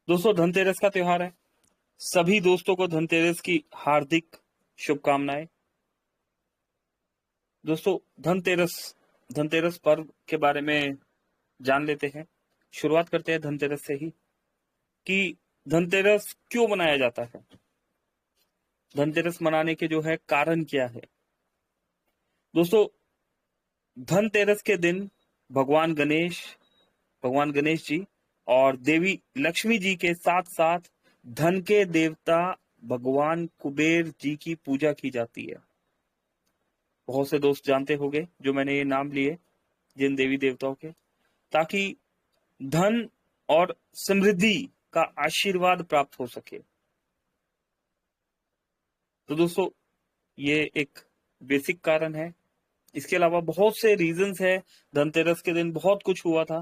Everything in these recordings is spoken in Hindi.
दोस्तों धनतेरस का त्योहार है। सभी दोस्तों को धनतेरस की हार्दिक शुभकामनाएं। दोस्तों धनतेरस धनतेरस पर्व के बारे में जान लेते हैं। शुरुआत करते हैं धनतेरस से ही कि धनतेरस क्यों मनाया जाता है। धनतेरस मनाने के जो है कारण क्या है। दोस्तों धनतेरस के दिन भगवान गणेश भगवान गणेश जी और देवी लक्ष्मी जी के साथ साथ धन के देवता भगवान कुबेर जी की पूजा की जाती है। बहुत से दोस्त जानते होंगे जो मैंने ये नाम लिए जिन देवी देवताओं के, ताकि धन और समृद्धि का आशीर्वाद प्राप्त हो सके। तो दोस्तों ये एक बेसिक कारण है। इसके अलावा बहुत से रीजंस है। धनतेरस के दिन बहुत कुछ हुआ था।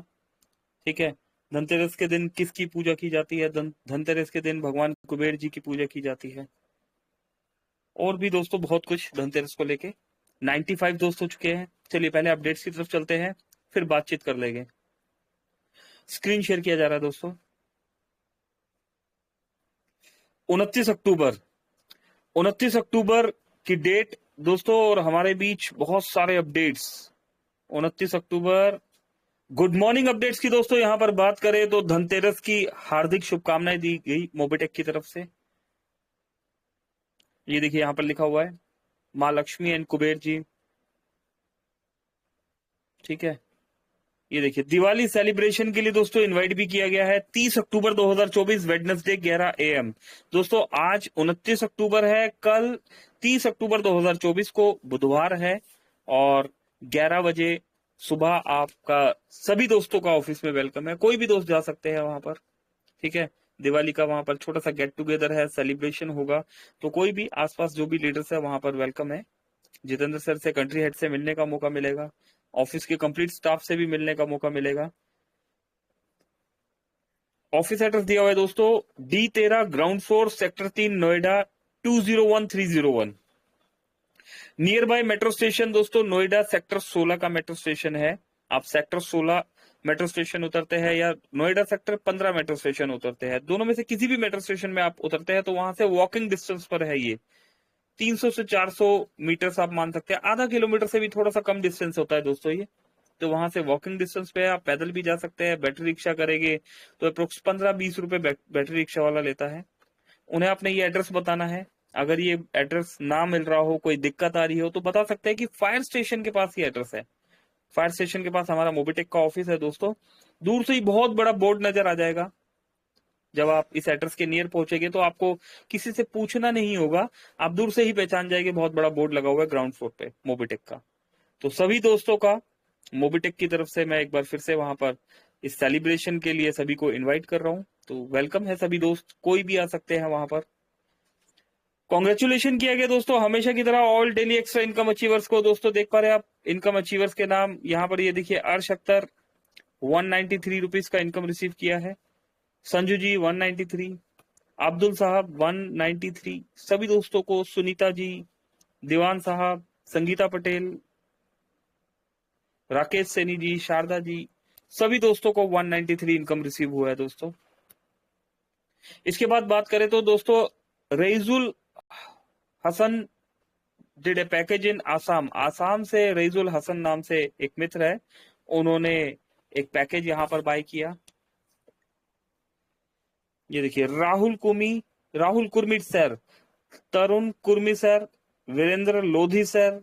ठीक है, धनतेरस के दिन किसकी पूजा की जाती है? धनतेरस के दिन भगवान कुबेर जी की पूजा की जाती है। और भी दोस्तों बहुत कुछ धनतेरस को लेके। 95 दोस्त हो चुके हैं। चलिए पहले अपडेट्स की तरफ चलते हैं, फिर बातचीत कर लेंगे। स्क्रीन शेयर किया जा रहा है दोस्तों। 29 अक्टूबर 29 अक्टूबर की डेट दोस्तों, और हमारे बीच बहुत सारे अपडेट्स। 29 अक्टूबर गुड मॉर्निंग अपडेट्स की दोस्तों यहां पर बात करें तो धनतेरस की हार्दिक शुभकामनाएं दी गई मोबिटेक की तरफ से। ये देखिए यहां पर लिखा हुआ है माँ लक्ष्मी एंड कुबेर जी। ठीक है, ये देखिए दिवाली सेलिब्रेशन के लिए दोस्तों इनवाइट भी किया गया है। 30 अक्टूबर 2024 वेडनेसडे 11 AM। दोस्तों आज 29 अक्टूबर है, कल 30 अक्टूबर 2024 को बुधवार है और 11 बजे सुबह आपका सभी दोस्तों का ऑफिस में वेलकम है। कोई भी दोस्त जा सकते हैं वहां पर। ठीक है, दिवाली का वहां पर छोटा सा गेट टुगेदर है, सेलिब्रेशन होगा। तो कोई भी आसपास जो भी लीडर्स है वहां पर वेलकम है। जितेंद्र सर से, कंट्री हेड से मिलने का मौका मिलेगा। ऑफिस के कंप्लीट स्टाफ से भी मिलने का मौका मिलेगा। ऑफिस एड्रेस दिया हुआ है दोस्तों, D13 ground floor sector 3 Noida 201301। Near by metro station दोस्तों, नोएडा सेक्टर 16 का मेट्रो स्टेशन है। आप सेक्टर 16 मेट्रो स्टेशन उतरते हैं या नोएडा सेक्टर 15 मेट्रो स्टेशन उतरते हैं, दोनों में से किसी भी मेट्रो स्टेशन में आप उतरते हैं तो वहां से वॉकिंग डिस्टेंस पर है। ये 300 से 400 मीटर आप मान सकते हैं। आधा किलोमीटर से भी थोड़ा सा कम डिस्टेंस होता है दोस्तों ये। तो वहां से वॉकिंग डिस्टेंस पे आप पैदल भी जा सकते हैं। बैटरी रिक्शा करेंगे तो अप्रोक्स 15-20 रुपए बैटरी रिक्शा वाला लेता है। उन्हें आपने ये एड्रेस बताना है। अगर ये एड्रेस ना मिल रहा हो, कोई दिक्कत आ रही हो, तो बता सकते हैं कि फायर स्टेशन के पास ये एड्रेस है। फायर स्टेशन के पास हमारा मोबिटेक का ऑफिस है दोस्तों। दूर से ही बहुत बड़ा बोर्ड नजर आ जाएगा। जब आप इस एड्रेस के नियर पहुंचेंगे तो आपको किसी से पूछना नहीं होगा, आप दूर से ही पहचान जाएंगे। बहुत बड़ा बोर्ड लगा हुआ है ग्राउंड फ्लोर पे मोबिटेक का। तो सभी दोस्तों का मोबिटेक की तरफ से मैं एक बार फिर से वहां पर इस सेलिब्रेशन के लिए सभी को इनवाइट कर रहा हूं। तो वेलकम है सभी दोस्त, कोई भी आ सकते हैं वहां पर। कॉन्ग्रेचुलेशन किया गया दोस्तों हमेशा की तरह all daily extra income achievers को। दोस्तों देख पा रहे हैं आप इनकम अचीवर्स के नाम यहाँ पर। ये देखिए अर्श अख्तर 193 रुपीज का इनकम रिसीव किया है। संजू जी 193, अब्दुल साहब 193। सभी दोस्तों को, सुनीता जी, दीवान साहब, संगीता पटेल, राकेश सैनी जी, शारदा जी, सभी दोस्तों को 193 इनकम रिसीव हुआ है दोस्तों। इसके बाद बात करें तो दोस्तों Raizul Hasan did a package in Assam. Assam से रईजुल हसन नाम से एक मित्र है, उन्होंने एक पैकेज यहां पर बाय किया। ये देखिए Rahul Kurmi sir, Tarun Kurmi sir, Virendra Lodhi sir,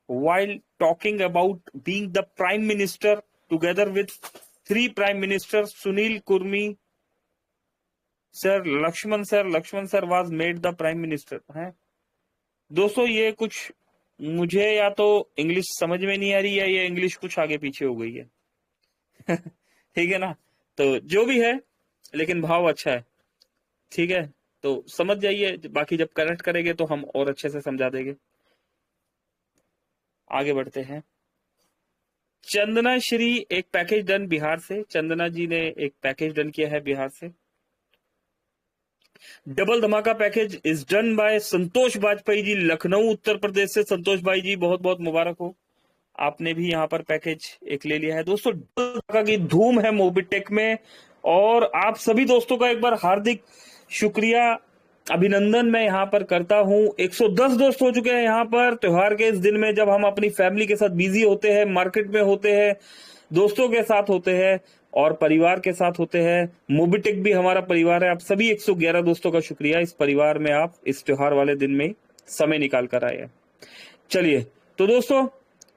while talking about being the prime minister together with 3 prime ministers Sunil Kurmi sir, Lakshman sir was made the prime minister है दोस्तों। ये कुछ मुझे या तो इंग्लिश समझ में नहीं आ रही है, ये इंग्लिश कुछ आगे पीछे हो गई है। ठीक है ना, तो जो भी है लेकिन भाव अच्छा है। ठीक है, तो समझ जाइए, बाकी जब करेक्ट करेंगे तो हम और अच्छे से समझा देंगे। आगे बढ़ते हैं। चंदना श्री एक पैकेज डन बिहार से। चंदना जी ने एक पैकेज डन किया है बिहार से। डबल धमाका पैकेज इज डन बाय संतोष बाजपेयी जी, लखनऊ उत्तर प्रदेश से। संतोष भाई जी बहुत बहुत मुबारक हो, आपने भी यहाँ पर पैकेज एक ले लिया है दोस्तों। डबल धमाका की धूम है मोबिटेक में। और आप सभी दोस्तों का एक बार हार्दिक शुक्रिया, अभिनंदन मैं यहाँ पर करता हूँ। 110 दोस्त हो चुके हैं यहाँ पर त्योहार के इस दिन में, जब हम अपनी फैमिली के साथ बिजी होते हैं, मार्केट में होते हैं, दोस्तों के साथ होते हैं और परिवार के साथ होते हैं। मोबिटेक भी हमारा परिवार है। आप सभी 111 दोस्तों का शुक्रिया, इस परिवार में आप इस त्योहार वाले दिन में समय निकाल कर आए हैं। चलिए, तो दोस्तों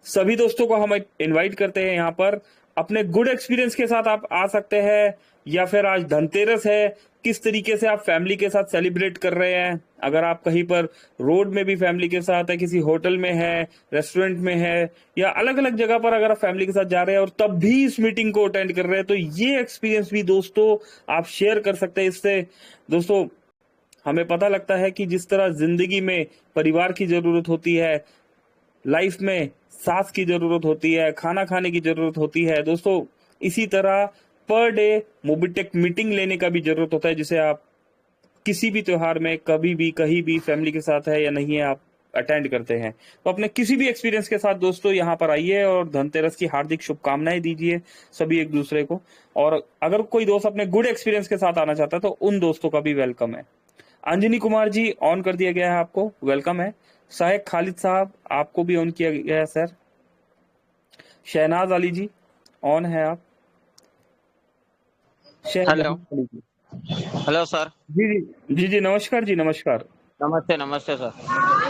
सभी दोस्तों को हम इनवाइट करते हैं यहाँ पर। अपने गुड एक्सपीरियंस के साथ आप आ सकते हैं, या फिर आज धनतेरस है, किस तरीके से आप फैमिली के साथ सेलिब्रेट कर रहे हैं। अगर आप कहीं पर रोड में भी फैमिली के साथ है, किसी होटल में है, रेस्टोरेंट में है, या अलग अलग जगह पर अगर आप फैमिली के साथ जा रहे हैं और तब भी इस मीटिंग को अटेंड कर रहे हैं, तो ये एक्सपीरियंस भी दोस्तों आप शेयर कर सकते हैं। इससे दोस्तों हमें पता लगता है कि जिस तरह जिंदगी में परिवार की जरूरत होती है, लाइफ में सास की जरूरत होती है, खाना खाने की जरूरत होती है दोस्तों, इसी तरह पर डे मोबिटेक मीटिंग लेने का भी जरूरत होता है, जिसे आप किसी भी त्योहार में कभी भी कहीं भी फैमिली के साथ है या नहीं है आप अटेंड करते हैं। तो अपने किसी भी एक्सपीरियंस के साथ दोस्तों यहाँ पर आइए और धनतेरस की हार्दिक शुभकामनाएं दीजिए सभी एक दूसरे को। और अगर कोई दोस्त अपने गुड एक्सपीरियंस के साथ आना चाहता है तो उन दोस्तों का भी वेलकम है। अंजनी कुमार जी ऑन कर दिया गया है, आपको वेलकम है। शाहेक खालिद साहब आपको भी ऑन किया गया है सर। शहनाज अली जी ऑन है आप। Hello. Ali ji. Hello sir. जी जी जी जी, नमस्कार जी, नमस्कार। नमस्ते नमस्ते सर।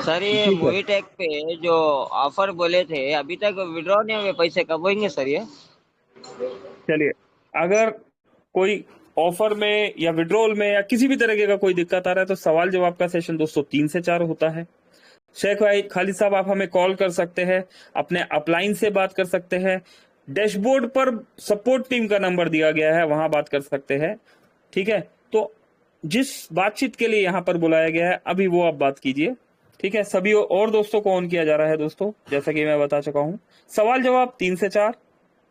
सर ये जी सर, मोईटेक पे जो ऑफर बोले थे अभी तक विड्रॉ नहीं हुए, पैसे कब होंगे सर ये? चलिए, अगर कोई ऑफर में या विड्रॉल में या किसी भी तरीके का कोई दिक्कत आ रहा है तो सवाल जवाब का सेशन दोस्तों 3 से 4 होता है। शेख भाई खालिद साहब आप हमें कॉल कर सकते हैं, अपने अपलाइन से बात कर सकते हैं, डैशबोर्ड पर सपोर्ट टीम का नंबर दिया गया है, वहां बात कर सकते हैं। ठीक है, तो जिस बातचीत के लिए यहाँ पर बुलाया गया है अभी वो आप बात कीजिए। ठीक है, सभी और दोस्तों को ऑन किया जा रहा है दोस्तों, जैसा कि मैं बता चुका हूँ। सवाल जवाब 3 से 4।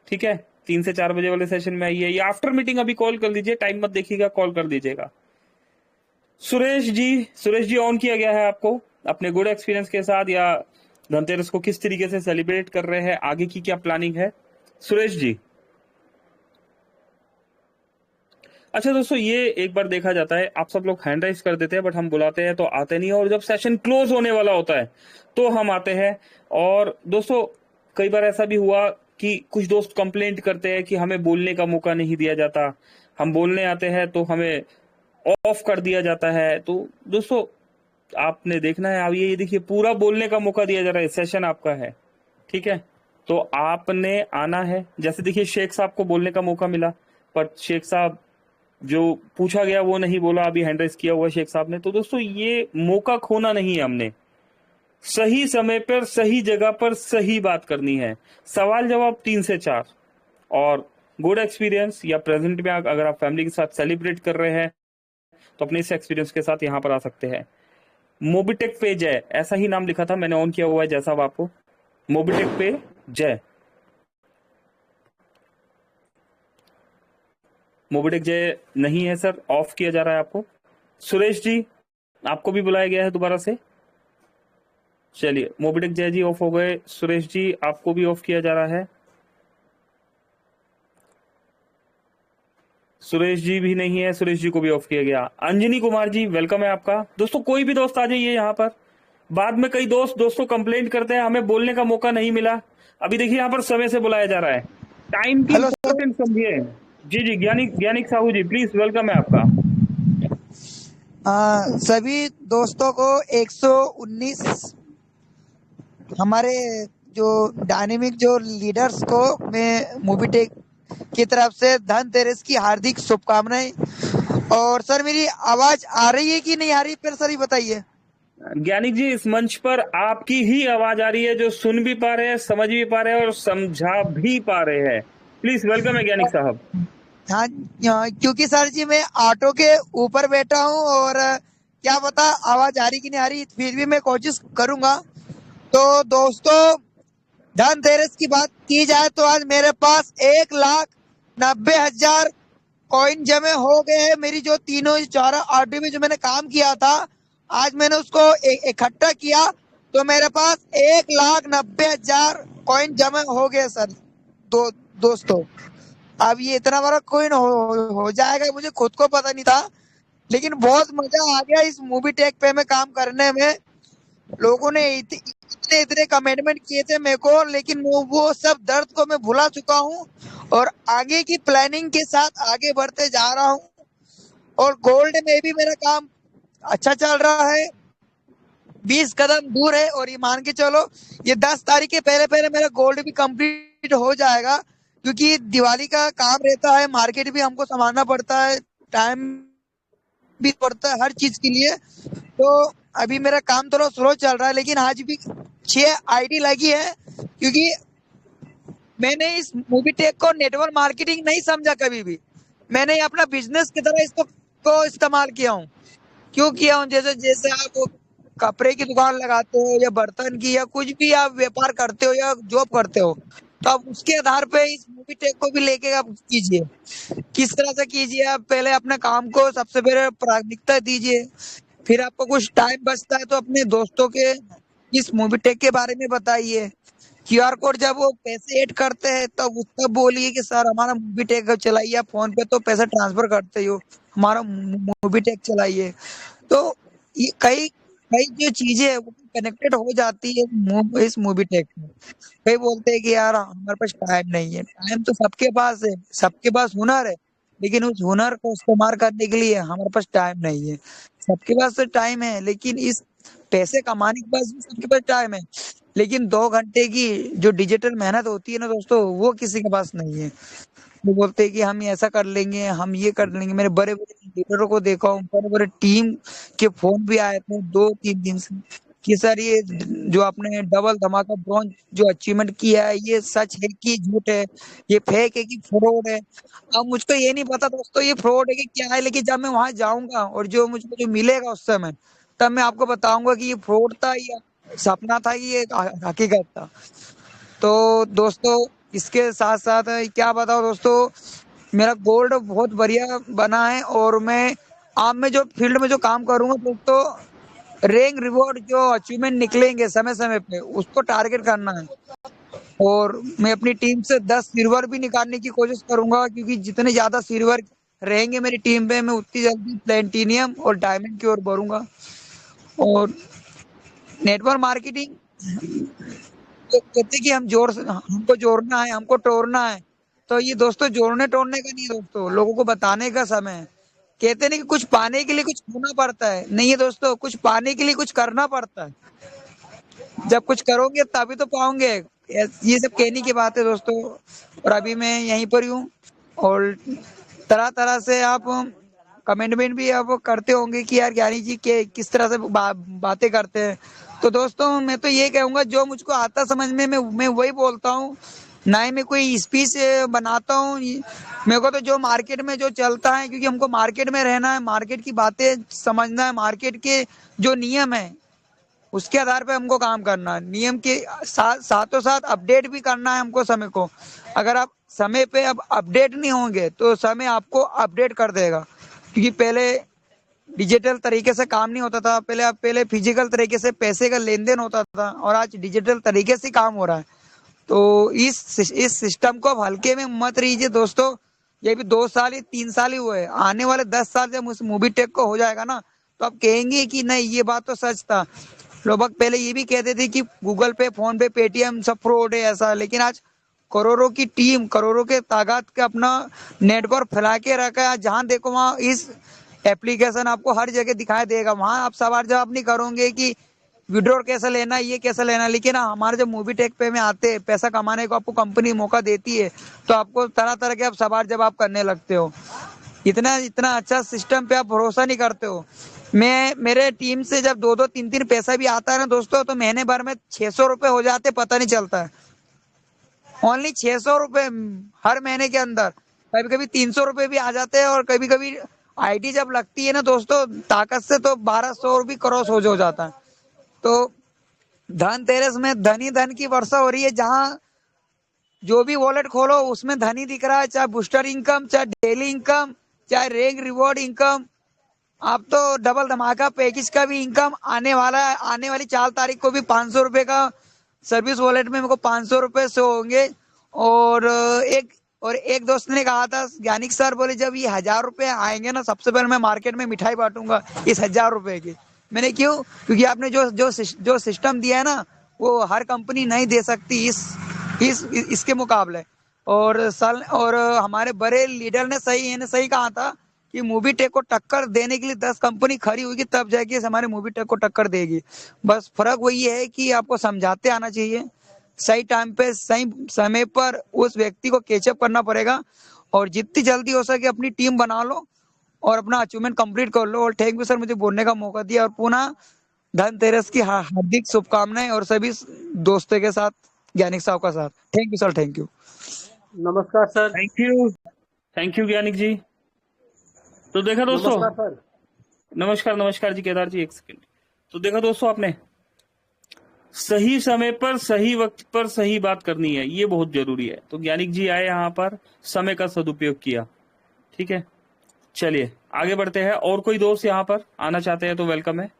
ठीक है, 3 से 4 बजे वाले सेशन में आइए, या आफ्टर मीटिंग अभी कॉल कर लीजिए, टाइम मत देखिएगा, कॉल कर दीजिएगा। सुरेश जी ऑन किया गया है आपको, अपने गुड एक्सपीरियंस के साथ या धनतेरस को किस तरीके से सेलिब्रेट कर रहे हैं, आगे की क्या प्लानिंग है सुरेश जी। अच्छा दोस्तों, ये एक बार देखा जाता है, आप सब लोग हैंड राइज कर देते हैं बट हम बुलाते हैं तो आते नहीं, और जब सेशन क्लोज होने वाला होता है तो हम आते हैं। और दोस्तों कई बार ऐसा भी हुआ कि कुछ दोस्त कंप्लेंट करते हैं कि हमें बोलने का मौका नहीं दिया जाता, हम बोलने आते हैं तो हमें ऑफ कर दिया जाता है। तो दोस्तों आपने देखना है, अब ये देखिए पूरा बोलने का मौका दिया जा रहा है, सेशन आपका है। ठीक है, तो आपने आना है। जैसे देखिए शेख साहब को बोलने का मौका मिला, पर शेख साहब जो पूछा गया वो नहीं बोला, अभी हैंड रेस किया हुआ शेख साहब ने। तो दोस्तों ये मौका खोना नहीं है, हमने सही समय पर सही जगह पर सही बात करनी है। सवाल जवाब 3 से 4। और गुड एक्सपीरियंस या प्रेजेंट में अगर आप फैमिली के साथ सेलिब्रेट कर रहे हैं तो अपने इस एक्सपीरियंस के साथ यहाँ पर आ सकते हैं। मोबिटेक पे जय, ऐसा ही नाम लिखा था, मैंने ऑन किया हुआ है जैसा आपको। मोबिटेक पे जय, मोबिटेक जय नहीं है सर, ऑफ किया जा रहा है आपको। सुरेश जी आपको भी बुलाया गया है दोबारा से। चलिए, मोबिटेक जय जी ऑफ हो गए, सुरेश जी आपको भी ऑफ किया जा रहा है। सुरेश जी भी नहीं है, सुरेश जी को भी ऑफ किया गया। अंजनी कुमार जी वेलकम है आपका। दोस्तों कोई भी दोस्त आ जाइए यहाँ पर। बाद में कई दोस्तों कंप्लेंट करते हैं हमें बोलने का मौका नहीं मिला। अभी देखिए यहाँ पर समय से बुलाया जा रहा है, टाइम की हेलो सर। इंपॉर्टेंस समझिए। जी जी, ज्ञानिक साहू जी प्लीज, वेलकम है आपका। सभी दोस्तों को 119 हमारे जो डायनेमिक जो लीडर्स को मैं मोबिटेक की तरफ से धनतेरस की हार्दिक शुभकामनाएं। और सर मेरी आवाज आ रही है कि नहीं आ रही, फिर सर ये बताइए। ज्ञानिक जी इस मंच पर आपकी ही आवाज आ रही है, जो सुन भी पा रहे हैं, समझ भी पा रहे हैं और समझा भी पा रहे हैं। प्लीज वेलकम है ज्ञानिक साहब। हाँ, क्योंकि सर जी मैं ऑटो के ऊपर बैठा हूँ और क्या पता आवाज आ रही कि नहीं आ रही, फिर भी मैं कोशिश करूंगा। तो दोस्तों धनतेरस की बात की जाए तो आज मेरे पास 1,90,000 कॉइन जमे हो गए हैं। मेरी जो तीनों चारों आरडी में जो मैंने काम किया था, आज मैंने उसको इकट्ठा किया तो मेरे पास 1,90,000 कॉइन जमे हो गए सर। दोस्तों अब ये इतना बड़ा कोइन हो जाएगा मुझे खुद को पता नहीं था, लेकिन बहुत मजा आ गया इस मूवी टेक पे में काम करने में। लोगों ने इतने इतने कमिटमेंट किए थे मेरे को, लेकिन वो सब दर्द को मैं भुला चुका हूँ और आगे की प्लानिंग के साथ आगे बढ़ते जा रहा हूँ। और गोल्ड में भी मेरा काम अच्छा चल रहा है, 20 कदम दूर है। और ये मान के चलो ये 10 तारीख के पहले पहले मेरा गोल्ड भी कंप्लीट हो जाएगा, क्योंकि दिवाली का काम रहता है, मार्केट भी हमको संभालना पड़ता है, टाइम भी पड़ता है हर चीज के लिए। तो अभी मेरा काम थोड़ा स्लो चल रहा है, लेकिन आज भी 6 आईडी लगी है, क्योंकि मैंने इस मूवी टेक को नेटवर्क मार्केटिंग नहीं समझा कभी भी। मैंने अपना बिजनेस की तरह इसको को इस्तेमाल किया हूँ। क्यों किया हूँ? जैसे जैसे आप कपड़े की दुकान लगाते हो या बर्तन की या कुछ भी आप व्यापार करते हो या जॉब करते हो, तो आप उसके आधार पे इस मूवी टेक को भी लेके आप कीजिए। किस तरह से कीजिए? आप पहले अपने काम को सबसे पहले प्राथमिकता दीजिए, फिर आपको कुछ टाइम बचता है तो अपने दोस्तों के इस मूवी टेक के बारे में बताइए। क्यूआर कोड जब वो पैसे ऐड करते हैं तब बोलिए कि सर हमारा मूवी टेक चलाइए, आप फोन पे तो पैसा ट्रांसफर करते ही हो, हमारा मूवी टेक चलाइए। तो ये कई कई जो चीजें है वो कनेक्टेड हो जाती है इस मूवी टेक में। कई बोलते हैं कि यार हमारे पास टाइम नहीं है, टाइम तो सबके पास है, सबके पास हुनर है, लेकिन उस हुनर को इस्तेमाल करने के लिए हमारे पास टाइम नहीं है। सबके पास तो टाइम है, लेकिन इस पैसे कमाने के पास भी सबके पास टाइम है, लेकिन 2 घंटे की जो डिजिटल मेहनत होती है ना दोस्तों, वो किसी के पास नहीं है। वो बोलते हैं कि हम ऐसा कर लेंगे, हम ये कर लेंगे। मेरे बड़े बड़े लीडरों को देखा हूँ, बड़े बड़े टीम के फोन भी आए थे 2-3 दिन से कि सर ये जो आपने डबल धमाका ब्रॉन्ज जो अचीवमेंट किया है, ये सच है कि झूठ है, ये फेक है कि फ्रॉड है। अब मुझको ये नहीं पता दोस्तों ये फ्रॉड है कि क्या है, लेकिन जब मैं वहां जाऊंगा और जो मुझको जो मिलेगा उस समय, तब मैं आपको बताऊंगा कि ये फ्रॉड था या सपना था कि ये हकीकत था। तो दोस्तों इसके साथ साथ क्या बताओ दोस्तों, मेरा गोल्ड बहुत बढ़िया बना है और मैं अब मैं जो फील्ड में जो काम करूंगा दोस्तों, रैंक रिवॉर्ड जो अचीवमेंट निकलेंगे समय समय पे उसको टारगेट करना है। और मैं अपनी टीम से 10 सिल्वर भी निकालने की कोशिश करूंगा, क्योंकि जितने ज्यादा सिल्वर रहेंगे मेरी टीम पे मैं उतनी जल्दी प्लेटिनियम और डायमंड की ओर बढ़ूंगा। और नेटवर्क मार्केटिंग तो कहते कि हमको जोड़ना है, हमको तोड़ना है। तो ये दोस्तों जोड़ने तोड़ने का नहीं है दोस्तों, लोगों को बताने का समय है। कहते नहीं कि कुछ पाने के लिए कुछ खोना पड़ता है, नहीं है दोस्तों, कुछ पाने के लिए कुछ करना पड़ता है। जब कुछ करोगे तभी तो पाओगे। ये सब कहने की बात है दोस्तों। और अभी मैं यहीं पर ही हूँ, और तरह तरह से आप कमेंटमेंट भी आप करते होंगे कि यार ज्ञानी जी के किस तरह से बातें करते हैं। तो दोस्तों मैं तो ये कहूंगा जो मुझको आता समझ में मैं वही बोलता हूँ, ना ही मैं कोई स्पीच बनाता हूँ। मेरे को तो जो मार्केट में जो चलता है, क्योंकि हमको मार्केट में रहना है, मार्केट की बातें समझना है, मार्केट के जो नियम है उसके आधार पे हमको काम करना है। नियम के साथों साथ अपडेट भी करना है हमको समय को। अगर आप समय पे अब अपडेट नहीं होंगे तो समय आपको अपडेट कर देगा, क्योंकि पहले डिजिटल तरीके से काम नहीं होता था, पहले फिजिकल तरीके से पैसे का लेन देन होता था, और आज डिजिटल तरीके से काम हो रहा है। तो इस सिस्टम को अब हल्के में मत लीजिए दोस्तों। ये भी 2 साल ही 3 साल ही हुए, आने वाले 10 साल जब उस मूवी टेक को हो जाएगा ना, तो आप कहेंगे कि नहीं ये बात तो सच था। लोग पहले ये भी कहते थे कि गूगल पे, फोन पे, पेटीएम सब फ्रॉड है ऐसा, लेकिन आज करोड़ों की टीम, करोड़ों के तादाद का अपना नेटवर्क फैला के रखा है। जहां देखो वहां इस एप्लीकेशन आपको हर जगह दिखाई देगा। वहां आप सवाल जवाब नहीं करोगे कि विड्रॉल कैसे लेना, ये कैसे लेना, लेकिन हमारे जब मूवी टेक पे में आते हैं, पैसा कमाने को आपको कंपनी मौका देती है, तो आपको तरह तरह के आप सवाल जवाब करने लगते हो। इतना इतना अच्छा सिस्टम पे आप भरोसा नहीं करते हो। मैं मेरे टीम से जब 2-2 3-3 पैसा भी आता है ना दोस्तों, तो महीने भर में 600 रुपए हो जाते पता नहीं चलता है। ओनली 600 रुपए हर महीने के अंदर। कभी कभी 300 रुपए भी आ जाते हैं, और कभी कभी आईडी जब लगती है ना दोस्तों ताकत से, तो 1200 भी क्रॉस हो जाता है। तो धनतेरस में धन ही धन की वर्षा हो रही है। जहां जो भी वॉलेट खोलो उसमें धन ही दिख रहा है, चाहे बूस्टर इनकम, चाहे डेली इनकम, चाहे रैंक रिवॉर्ड इनकम। अब तो डबल धमाका पैकेज का भी इनकम आने वाला है। आने वाली 4 तारीख को भी 500 रुपए का सर्विस वॉलेट में मेरे को 500 रुपए शो होंगे। और एक और एक दोस्त ने कहा था, ज्ञानिक सर बोले जब ये 1000 रुपए आएंगे ना, सबसे पहले मैं मार्केट में मिठाई बांटूंगा इस 1000 रुपए की। मैंने क्यों? क्योंकि आपने जो सिस्टम दिया है ना, वो हर कंपनी नहीं दे सकती इसके मुकाबले। और हमारे बड़े लीडर ने सही कहा था कि मूवी टेक को टक्कर देने के लिए 10 कंपनी खड़ी होगी, तब जाके हमारे मूवी टेक को टक्कर देगी। बस फर्क वही है कि आपको समझाते आना चाहिए, सही टाइम पे सही समय पर उस व्यक्ति को कैचअप करना पड़ेगा, और जितनी जल्दी हो सके अपनी टीम बना लो और अपना अचीवमेंट कंप्लीट कर लो। और थैंक यू सर, मुझे बोलने का मौका दिया, और पुनः धनतेरस की हार्दिक शुभकामनाएं, और सभी दोस्तों के साथ, ज्ञानिक साहब का साथ। Thank you sir, thank you. नमस्कार सर। थैंक यू ज्ञानिक जी। तो देखा दोस्तों, नमस्कार सर। नमस्कार जी केदार जी, एक सेकंड। तो देखा दोस्तों, आपने सही समय पर सही वक्त पर सही बात करनी है, ये बहुत जरूरी है। तो ज्ञानिक जी आए यहाँ पर, समय का सदुपयोग किया। ठीक है, चलिए आगे बढ़ते हैं। और कोई दोस्त यहाँ पर आना चाहते हैं तो वेलकम है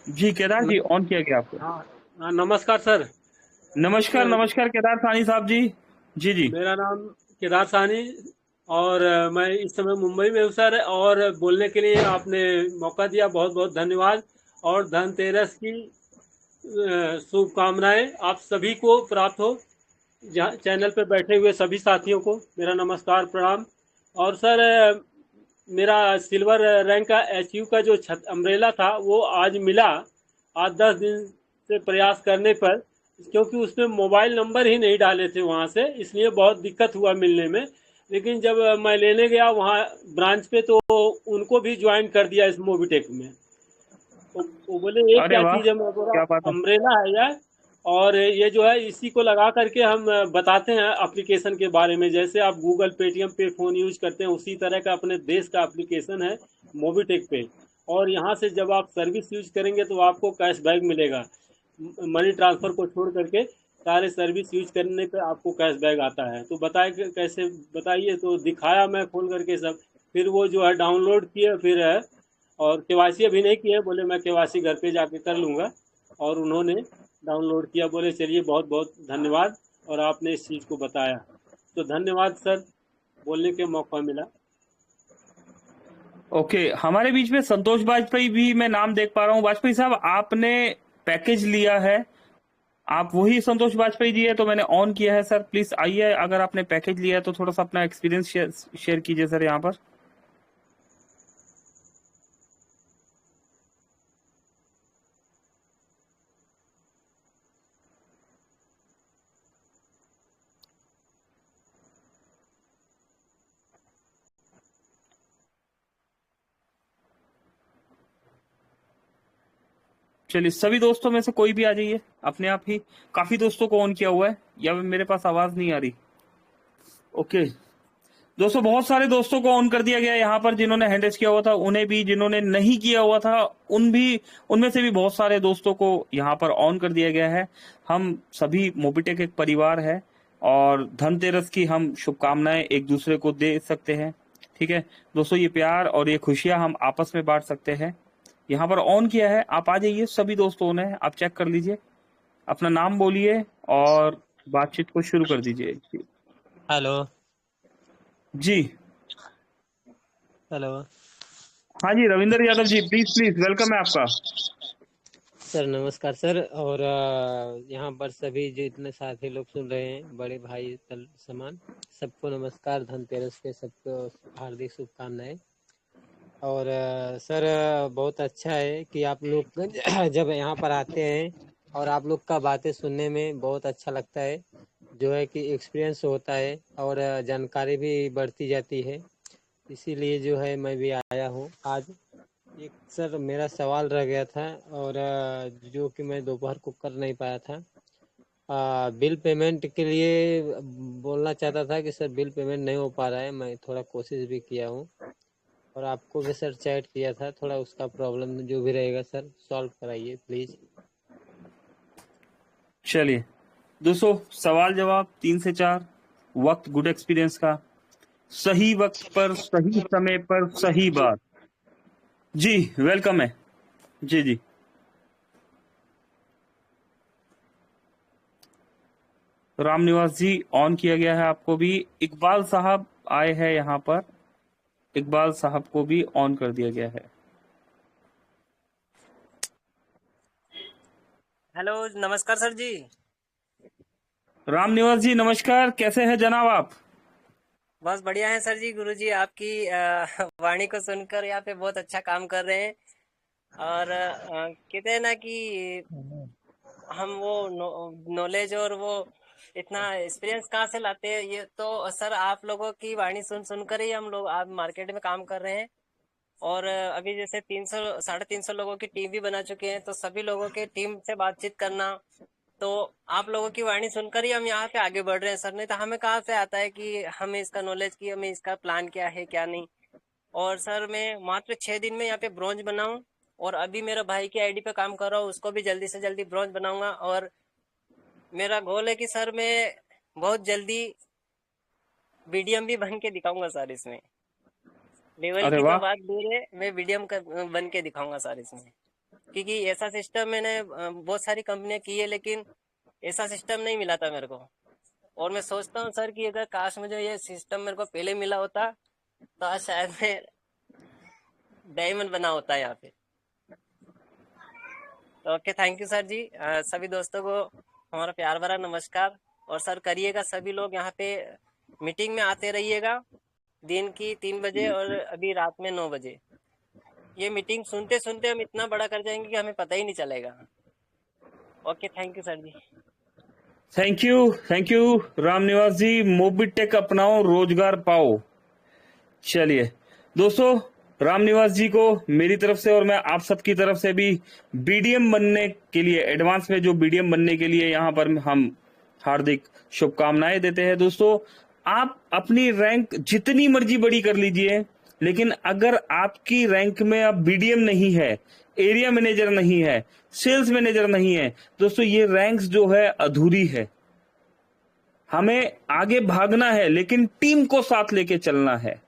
जी। केदार जी ऑन किया गया आपको। हाँ, नमस्कार सर। नमस्कार केदार सानी साहब जी। जी मेरा नाम केदार सानी, और मैं इस समय मुंबई में हूँ सर। और बोलने के लिए आपने मौका दिया, बहुत बहुत धन्यवाद। और धनतेरस की शुभकामनाएं आप सभी को प्राप्त हो। चैनल पे बैठे हुए सभी साथियों को मेरा नमस्कार, प्रणाम। और सर, मेरा सिल्वर रैंक का एचयू का जो अम्ब्रेला था वो आज मिला, 8-10 दिन से प्रयास करने पर, क्योंकि उसमें मोबाइल नंबर ही नहीं डाले थे वहाँ से, इसलिए बहुत दिक्कत हुआ मिलने में। लेकिन जब मैं लेने गया वहाँ ब्रांच पे, तो उनको भी ज्वाइन कर दिया इस मोबिटेक में। वो बोले ये अरे क्या वाह, चीज़ है? मैं बोला क्या बात है। अम्ब्रेला है यार, और ये जो है इसी को लगा करके हम बताते हैं एप्लीकेशन के बारे में। जैसे आप गूगल पेटीएम पे फ़ोन यूज करते हैं, उसी तरह का अपने देश का एप्लीकेशन है मोबिटेक पे। और यहाँ से जब आप सर्विस यूज करेंगे तो आपको कैशबैक मिलेगा। मनी ट्रांसफ़र को छोड़ करके सारे सर्विस यूज करने पे आपको कैशबैक आता है। तो कैसे बताइए? तो दिखाया मैं खोल करके सब। फिर वो जो है डाउनलोड किए, फिर है, और केवाईसी अभी नहीं किया, बोले मैं केवाईसी घर पे जाके कर लूँगा। और उन्होंने डाउनलोड किया। बोले चलिए बहुत बहुत धन्यवाद, और आपने इस चीज़ को बताया, तो धन्यवाद सर, बोलने के मौका मिला। ओके, हमारे बीच में संतोष वाजपेयी भी मैं नाम देख पा रहा हूँ। वाजपेयी साहब, आपने पैकेज लिया है, आप वही संतोष वाजपेयी जी है? तो मैंने ऑन किया है सर, प्लीज आइए। अगर आपने पैकेज लिया है तो थोड़ा सा अपना एक्सपीरियंस शेयर कीजिए सर यहाँ पर। चलिए, सभी दोस्तों में से कोई भी आ जाइए अपने आप ही। काफी दोस्तों को ऑन किया हुआ है, या मेरे पास आवाज नहीं आ रही? ओके दोस्तों, बहुत सारे दोस्तों को ऑन कर दिया गया है यहाँ पर, जिन्होंने हैंड रेज किया हुआ था उन्हें भी, जिन्होंने नहीं किया हुआ था उनमें से भी बहुत सारे दोस्तों को यहाँ पर ऑन कर दिया गया है। हम सभी मोबिटेक एक परिवार है, और धनतेरस की हम शुभकामनाएं एक दूसरे को दे सकते हैं। ठीक है दोस्तों, ये प्यार और ये खुशियां हम आपस में बांट सकते हैं। यहाँ पर ऑन किया है, आप आ जाइए, सभी दोस्तों ने, आप चेक कर लीजिए, अपना नाम बोलिए और बातचीत को शुरू कर दीजिए। हेलो। जी हेलो हाँ जी, रविंदर यादव जी, प्लीज वेलकम है आपका। सर, नमस्कार सर। और यहाँ पर सभी जितने साथी लोग सुन रहे हैं, बड़े भाई समान, सबको नमस्कार, धनतेरस के सबको हार्दिक शुभकामनाएं। और सर, बहुत अच्छा है कि आप लोग जब यहाँ पर आते हैं, और आप लोग का बातें सुनने में बहुत अच्छा लगता है, जो है कि एक्सपीरियंस होता है, और जानकारी भी बढ़ती जाती है। इसीलिए जो है मैं भी आया हूँ आज। एक सर मेरा सवाल रह गया था, और जो कि मैं दोपहर को कर नहीं पाया था। बिल पेमेंट के लिए बोलना चाहता था कि सर बिल पेमेंट नहीं हो पा रहा है। मैं थोड़ा कोशिश भी किया हूँ, और आपको भी सर चैट किया था। थोड़ा उसका प्रॉब्लम जो भी रहेगा सर सॉल्व कराइए प्लीज। चलिए दोस्तों, सवाल जवाब 3 से 4, वक्त गुड एक्सपीरियंस का, सही वक्त पर सही समय पर सही बात। जी वेलकम है। जी रामनिवास जी ऑन किया गया है, आपको भी। इकबाल साहब आए हैं यहाँ पर, इकबाल साहब को भी ऑन कर दिया गया है। हेलो, नमस्कार सर जी। रामनिवास जी नमस्कार, कैसे हैं जनाब आप? बस बढ़िया है सर जी। गुरुजी आपकी वाणी को सुनकर यहाँ पे बहुत अच्छा काम कर रहे हैं। और कहते हैं ना कि हम वो नॉलेज और वो इतना एक्सपीरियंस कहाँ से लाते हैं, ये तो सर आप लोगों की वाणी सुन सुनकर ही हम लोग आप मार्केट में काम कर रहे हैं। और अभी जैसे 300 लोगों की टीम भी बना चुके हैं, तो सभी लोगों के टीम से बातचीत करना, तो आप लोगों की वाणी सुनकर ही हम यहाँ पे आगे बढ़ रहे हैं सर। नहीं तो हमें कहाँ से आता है कि हमें इसका नॉलेज की, हमें इसका प्लान क्या है क्या नहीं। और सर मैं मात्र 6 दिन में यहाँ पे ब्रॉन्ज बनाऊं, और अभी मेरा भाई की आईडी पे काम कर रहा हूँ, उसको भी जल्दी से जल्दी ब्रॉन्ज बनाऊंगा। और मेरा गोल है कि सर मैं बहुत जल्दी बीडीएम भी बन के दिखाऊंगा सर इसमें। लेवल अरे की वाह, तो बात दूर है, मैं बीडीएम बन के दिखाऊंगा सर इसमें। क्योंकि ऐसा सिस्टम मैंने बहुत सारी कंपनियां की है, लेकिन ऐसा सिस्टम नहीं मिला था मेरे को। और मैं सोचता हूँ सर कि अगर काश मुझे ये सिस्टम मेरे को पहले मिला होता, तो आज शायद मैं डायमंड बना होता यहाँ पे। तो ओके, थैंक यू सर जी। सभी दोस्तों को हमारा प्यार भरा नमस्कार। और सर करिएगा, सभी लोग यहाँ पे मीटिंग में आते रहिएगा, दिन की 3 बजे और अभी रात में 9 बजे। ये मीटिंग सुनते सुनते हम इतना बड़ा कर जाएंगे कि हमें पता ही नहीं चलेगा। Okay, thank you sir ji. Thank you Ramniwas ji. Mobitech अपनाओ, रोजगार पाओ। चलिए दोस्तों, रामनिवास जी को मेरी तरफ से और मैं आप सबकी तरफ से भी बीडीएम बनने के लिए, एडवांस में जो बीडीएम बनने के लिए यहाँ पर हम हार्दिक शुभकामनाएं देते हैं। दोस्तों, आप अपनी रैंक जितनी मर्जी बड़ी कर लीजिए, लेकिन अगर आपकी रैंक में अब बीडीएम नहीं है, एरिया मैनेजर नहीं है, सेल्स मैनेजर नहीं है, दोस्तों ये रैंक्स जो है अधूरी है। हमें आगे भागना है, लेकिन टीम को साथ लेके चलना है।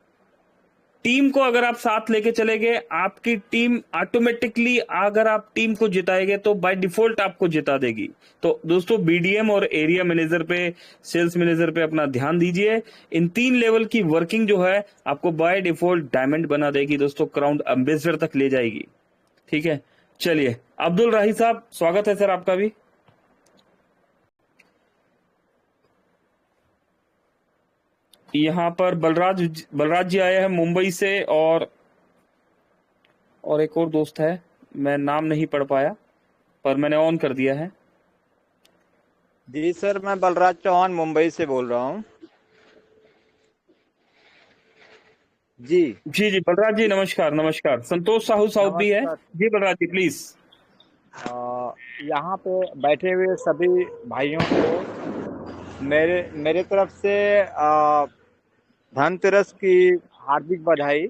टीम को अगर आप साथ लेके चलेंगे, आपकी टीम ऑटोमेटिकली, अगर आप टीम को जिताएंगे तो बाय डिफॉल्ट आपको जिता देगी। तो दोस्तों, बीडीएम और एरिया मैनेजर पे, सेल्स मैनेजर पे अपना ध्यान दीजिए। इन 3 लेवल की वर्किंग जो है आपको बाय डिफॉल्ट डायमंड बना देगी दोस्तों, क्राउन एम्बेसडर तक ले जाएगी। ठीक है, चलिए अब्दुल राही साहब, स्वागत है सर आपका भी। यहाँ पर बलराज जी आए हैं मुंबई से, और एक और दोस्त है, मैं नाम नहीं पढ़ पाया, पर मैंने ऑन कर दिया है। जी सर, मैं बलराज चौहान मुंबई से बोल रहा हूँ। जी जी बलराज जी नमस्कार। नमस्कार। संतोष साहू साहब भी है नमस्कार। जी। बलराज जी प्लीज। यहाँ पे बैठे हुए सभी भाइयों को मेरे तरफ से धनतेरस की हार्दिक बधाई।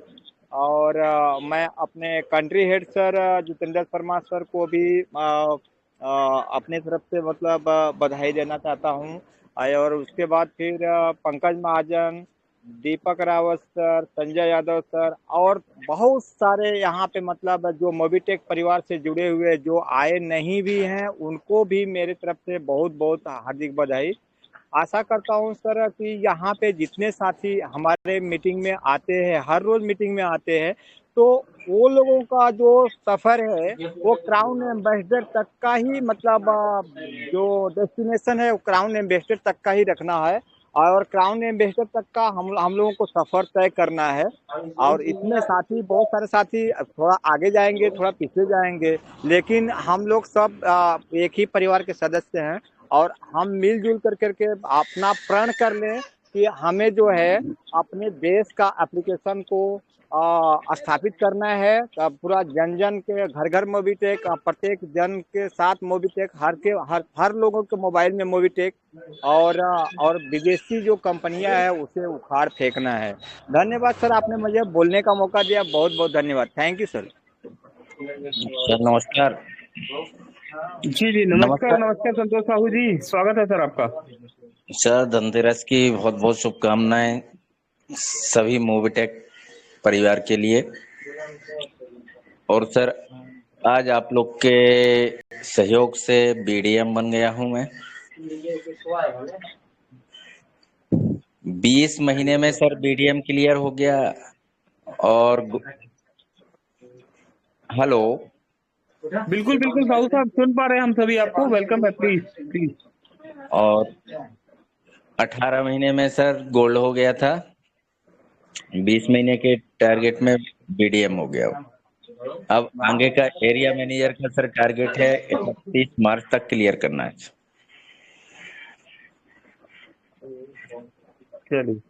और मैं अपने country head sir Jitendra Sharma sir को भी अपने तरफ से मतलब बधाई देना चाहता हूँ। और उसके बाद फिर पंकज महाजन, दीपक रावत सर, संजय यादव सर और बहुत सारे यहाँ पे मतलब जो मोबिटेक परिवार से जुड़े हुए जो आए नहीं भी हैं, उनको भी मेरे तरफ से बहुत बहुत हार्दिक बधाई। आशा करता हूँ सर कि यहाँ पे जितने साथी हमारे मीटिंग में आते हैं, हर रोज मीटिंग में आते हैं, तो वो लोगों का जो सफर है वो क्राउन एम्बेसडर तक का ही मतलब जो डेस्टिनेशन है वो क्राउन एम्बेसडर तक का ही रखना है। और क्राउन एम्बेसडर तक का हम लोगों को सफर तय करना है। और इसमें साथी, बहुत सारे साथी थोड़ा आगे जाएंगे, थोड़ा पीछे जाएंगे, लेकिन हम लोग सब एक ही परिवार के सदस्य हैं। और हम मिलजुल करके अपना प्रण कर लें कि हमें जो है अपने देश का एप्लीकेशन को स्थापित करना है। पूरा जन जन के घर घर मोबिटेक, प्रत्येक जन के साथ मोबिटेक, हर लोगों के मोबाइल में मोबिटेक, और विदेशी जो कंपनियां हैं उसे उखाड़ फेंकना है। धन्यवाद सर, आपने मुझे बोलने का मौका दिया, बहुत बहुत धन्यवाद। Thank you sir. सर नमस्कार। जी नमस्कार संतोष साहू जी, स्वागत है सर आपका। सर धनतेरस की बहुत बहुत शुभकामनाएं सभी मोबिटेक परिवार के लिए। और सर आज आप लोग के सहयोग से बीडीएम बन गया हूं मैं। बीस महीने में सर बीडीएम क्लियर हो गया और हेलो बिल्कुल बिल्कुल साहू साहब, सुन पा रहे हैं हम सभी आपको। वेलकम है, प्लीज प्लीज। और 18 महीने में सर गोल्ड हो गया था, 20 महीने के टारगेट में बीडीएम हो गया। अब आगे का एरिया मैनेजर का सर टारगेट है 31 मार्च तक क्लियर करना है। चलिए, ठीक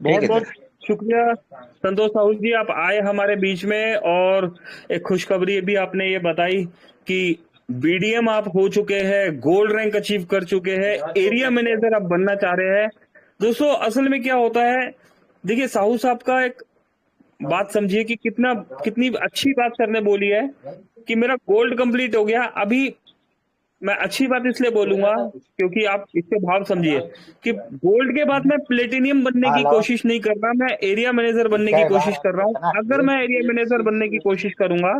बहुत है बहुत सर। शुक्रिया संतोष साहू जी, आप आए हमारे बीच में और एक खुशखबरी भी आपने ये बताई कि बीडीएम आप हो चुके हैं, गोल्ड रैंक अचीव कर चुके हैं, एरिया मैनेजर आप बनना चाह रहे हैं। दोस्तों असल में क्या होता है, देखिए साहू साहब का एक बात समझिए कि कितनी अच्छी बात सर ने बोली है कि मेरा गोल्ड कंप्लीट हो गया। अभी मैं अच्छी बात इसलिए बोलूंगा क्योंकि आप इसके भाव समझिए कि गोल्ड के बाद मैं प्लेटिनियम बनने की कोशिश नहीं कर रहा, मैं एरिया मैनेजर बनने की कोशिश कर रहा हूं। अगर मैं एरिया मैनेजर बनने की कोशिश करूंगा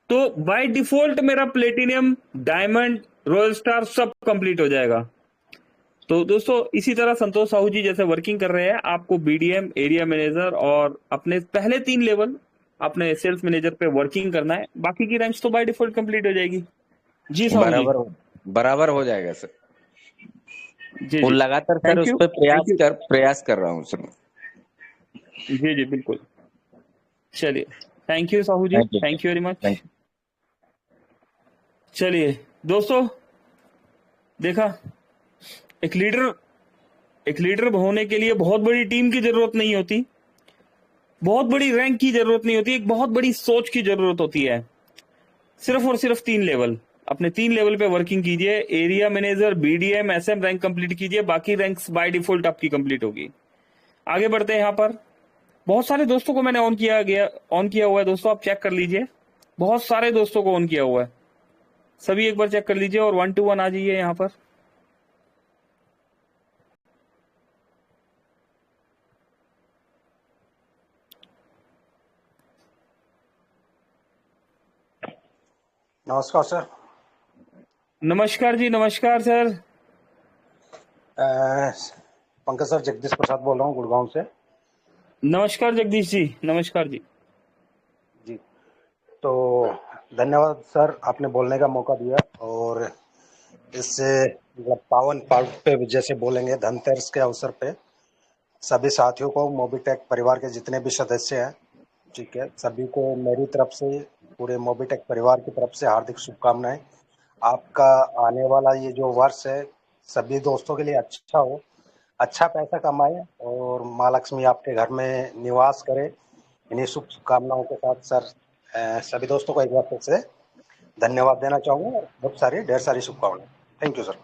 तो बाय डिफॉल्ट मेरा प्लेटिनियम, डायमंड, रॉयल स्टार सब कंप्लीट हो जाएगा। तो दोस्तों इसी तरह संतोष साहू जी जैसे वर्किंग कर रहे हैं, आपको बीडीएम, एरिया मैनेजर और अपने पहले 3 लेवल अपने सेल्स मैनेजर पे वर्किंग करना है, बाकी की रैंक्स तो बाय डिफॉल्ट कंप्लीट हो जाएगी। जी साहू जी। बराबर हो जाएगा सर। जी वो जी, लगातार सर थैंक उस यू पर थैंक यू। प्रयास कर रहा हूँ सर। जी जी बिल्कुल। चलिए, thank you Sahu ji, thank you thank you very much. Thank you. चलिए दोस्तों, देखा, एक लीडर होने के लिए बहुत बड़ी टीम की जरूरत नहीं होती, बहुत बड़ी रैंक की जरूरत नहीं होती, एक बहुत बड़ी सोच की जरूरत होती है। सिर्फ और सिर्फ 3 लेवल, अपने 3 लेवल पे वर्किंग कीजिए, area manager, BDM, SM rank complete कीजिए, बाकी रैंक्स बाय डिफॉल्ट आपकी कंप्लीट होगी। आगे बढ़ते हैं। यहाँ पर बहुत सारे दोस्तों को मैंने ऑन किया हुआ है दोस्तों, आप चेक कर लीजिए, बहुत सारे दोस्तों को ऑन किया हुआ है, सभी एक बार चेक कर लीजिए और 1 to 1 आ जाइए यहाँ पर। नमस्कार सर। नमस्कार जी, नमस्कार सर। पंकज सर, जगदीश प्रसाद बोल रहा हूँ गुड़गांव से। नमस्कार जगदीश जी, नमस्कार जी। जी, तो धन्यवाद सर, आपने बोलने का मौका दिया। और इससे मतलब पावन पर्व पे जैसे बोलेंगे, धनतेरस के अवसर पे सभी साथियों को, मोबीटेक परिवार के जितने भी सदस्य हैं, ठीक है, सभी को मेरी तरफ से, पूरे मोबीटेक परिवार की तरफ से हार्दिक शुभकामनाएं। आपका आने वाला ये जो वर्ष है सभी दोस्तों के लिए अच्छा हो, अच्छा पैसा कमाए और माँ लक्ष्मी आपके घर में निवास करे। इन्हीं शुभकामनाओं के साथ सर सभी दोस्तों को एक बार फिर से धन्यवाद देना चाहूँगा। बहुत सारी ढेर सारी शुभकामनाएं। Thank you sir.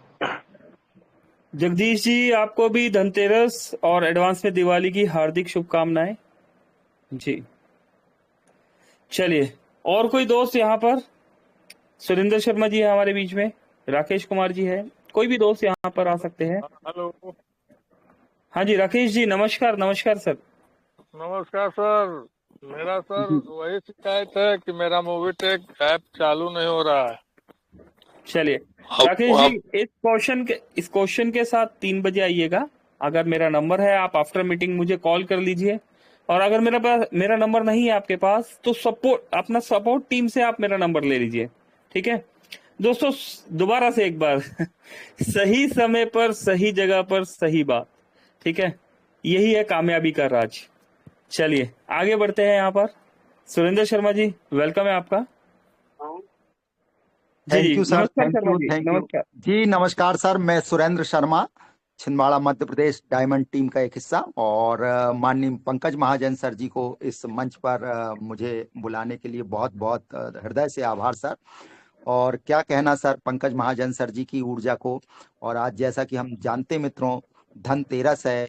Jagdish ji, आपको भी धनतेरस और एडवांस में दिवाली की हार्दिक शुभकामनाएं जी। चलिए, और कोई दोस्त यहाँ पर? सुरेंद्र शर्मा जी है हमारे बीच में, राकेश कुमार जी है, कोई भी दोस्त यहाँ पर आ सकते हैं। हेलो, हाँ जी राकेश जी, नमस्कार। नमस्कार सर। नमस्कार सर। मेरा सर वही शिकायत है कि मेरा मोबीटेक ऐप चालू नहीं हो रहा है। चलिए राकेश जी, इस क्वेश्चन के साथ 3 बजे आइएगा। अगर मेरा नंबर है, आप आफ्टर मीटिंग मुझे कॉल कर लीजिए, और अगर मेरा नंबर नहीं है आपके पास तो अपना सपोर्ट टीम से आप मेरा नंबर ले लीजिए, ठीक है दोस्तों। दोबारा से एक बार सही समय पर, सही जगह पर, सही बात, ठीक है, यही है कामयाबी का राज। चलिए आगे बढ़ते हैं। यहाँ पर सुरेंद्र शर्मा जी, वेलकम है आपका। थैंक जी यू सर, नमस्कार थैंक शर्मा यू, जी, थैंक यू नमस्कार। जी। नमस्कार सर, मैं सुरेंद्र शर्मा, छिंदवाड़ा मध्य प्रदेश डायमंड टीम का एक हिस्सा। और माननीय पंकज महाजन सर जी को इस मंच पर मुझे बुलाने के लिए बहुत बहुत हृदय से आभार सर। और क्या कहना सर, पंकज महाजन सर जी की ऊर्जा को। और आज जैसा कि हम जानते मित्रों, धनतेरस है,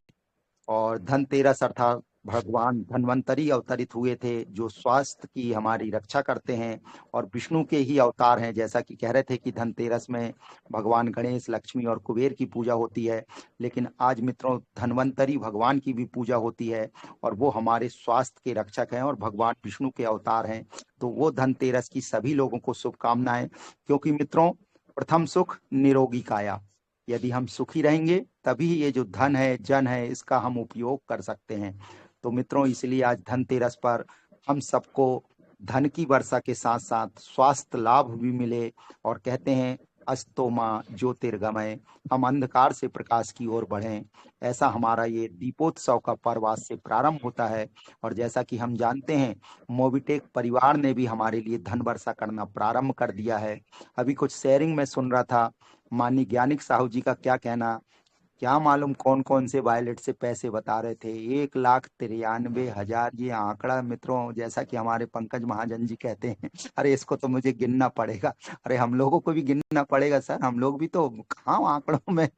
और धनतेरस अर्थात भगवान धन्वंतरी अवतरित हुए थे, जो स्वास्थ्य की हमारी रक्षा करते हैं और विष्णु के ही अवतार हैं। जैसा कि कह रहे थे कि धनतेरस में भगवान गणेश, लक्ष्मी और कुबेर की पूजा होती है, लेकिन आज मित्रों धन्वंतरी भगवान की भी पूजा होती है, और वो हमारे स्वास्थ्य के रक्षक हैं और भगवान विष्णु के अवतार हैं। तो वो धनतेरस की सभी लोगों को शुभकामनाएं, क्योंकि मित्रों प्रथम सुख निरोगी काया। यदि हम सुखी रहेंगे तभी ये जो धन है, जन है, इसका हम उपयोग कर सकते हैं। तो मित्रों, इसलिए आज धनतेरस पर हम सबको धन की वर्षा के साथ साथ स्वास्थ्य लाभ भी मिले। और कहते हैं अस्तो माँ ज्योतिर्गमय, हम अंधकार से प्रकाश की ओर बढ़ें। ऐसा हमारा ये दीपोत्सव का पर्व आज से प्रारंभ होता है। और जैसा कि हम जानते हैं, मोबिटेक परिवार ने भी हमारे लिए धन वर्षा करना प्रारंभ कर दिया है। अभी कुछ शेयरिंग में सुन रहा था, माननीय ज्ञानिक साहू जी का क्या कहना, क्या मालूम कौन कौन से वॉलेट से पैसे बता रहे थे, 1,93,000 ये आंकड़ा। मित्रों, जैसा कि हमारे पंकज महाजन जी कहते हैं, अरे इसको तो मुझे गिनना पड़ेगा। अरे हम लोगों को भी गिनना पड़ेगा सर, हम लोग भी तो कहाँ आंकड़ों में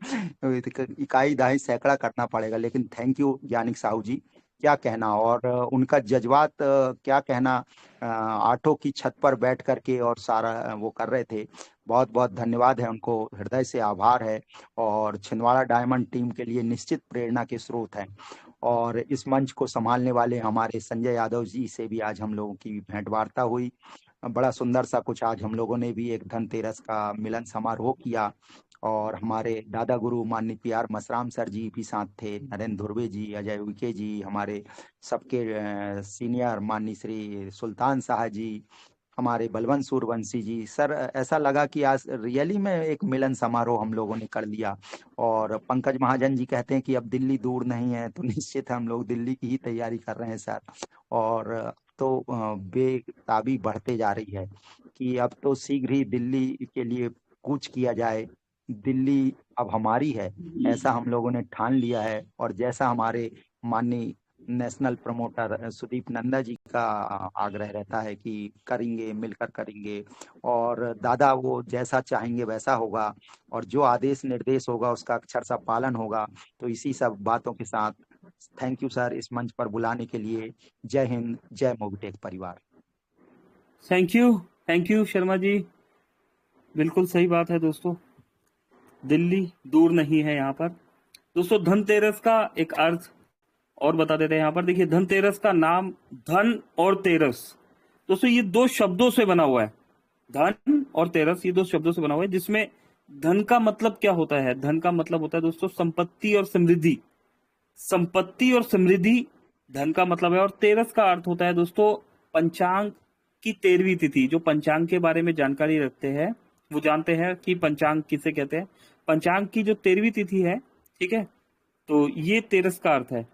इकाई दहाई सैकड़ा करना पड़ेगा। लेकिन थैंक यू ज्ञानिक साहू जी, क्या कहना। और उनका जज्बात, क्या कहना, आठों की छत पर बैठ करके और सारा वो कर रहे थे। बहुत बहुत धन्यवाद है उनको, हृदय से आभार है। और छिंदवाड़ा डायमंड टीम के लिए निश्चित प्रेरणा के स्रोत हैं। और इस मंच को संभालने वाले हमारे संजय यादव जी से भी आज हम लोगों की भेंट वार्ता हुई। बड़ा सुंदर सा कुछ आज हम लोगों ने भी एक धनतेरस का मिलन समारोह किया। और हमारे दादा गुरु माननीय PR मसराम सर जी भी साथ थे, नरेंद्र धुर्वे जी, अजय उइके जी, हमारे सबके सीनियर माननीय श्री सुल्तान शाह जी, हमारे बलवंत सूरवंशी जी। सर, ऐसा लगा कि आज रियली में एक मिलन समारोह हम लोगों ने कर लिया। और पंकज महाजन जी कहते हैं कि अब दिल्ली दूर नहीं है, तो निश्चित हम लोग दिल्ली की ही तैयारी कर रहे हैं सर। और तो बेताबी बढ़ते जा रही है कि अब तो शीघ्र ही दिल्ली के लिए कूच किया जाए। दिल्ली अब हमारी है, ऐसा हम लोगों ने ठान लिया है। और जैसा हमारे माननीय नेशनल प्रमोटर सुदीप नंदा जी का आग्रह रहता है कि करेंगे, मिलकर करेंगे, और दादा वो जैसा चाहेंगे वैसा होगा, और जो आदेश निर्देश होगा उसका अक्षर सा पालन होगा। तो इसी सब बातों के साथ थैंक यू सर इस मंच पर बुलाने के लिए। जय हिंद, जय मोबिटेक परिवार। थैंक यू शर्मा जी, बिल्कुल सही बात है दोस्तों, दिल्ली दूर नहीं है। यहाँ पर दोस्तों धनतेरस का एक अर्थ और बता देते हैं। यहाँ पर देखिए, धनतेरस का नाम धन और तेरस, दोस्तों ये दो शब्दों से बना हुआ है। धन और तेरस ये दो शब्दों से बना हुआ है, जिसमें धन का मतलब क्या होता है? धन का मतलब होता है दोस्तों संपत्ति और समृद्धि। संपत्ति और समृद्धि धन का मतलब है। और तेरस का अर्थ होता है दोस्तों पंचांग की 13वीं तिथि। जो पंचांग के बारे में जानकारी रखते हैं वो जानते हैं कि पंचांग किसे कहते हैं। पंचांग की जो 13वीं तिथि है, ठीक है, तो ये तेरस का अर्थ है।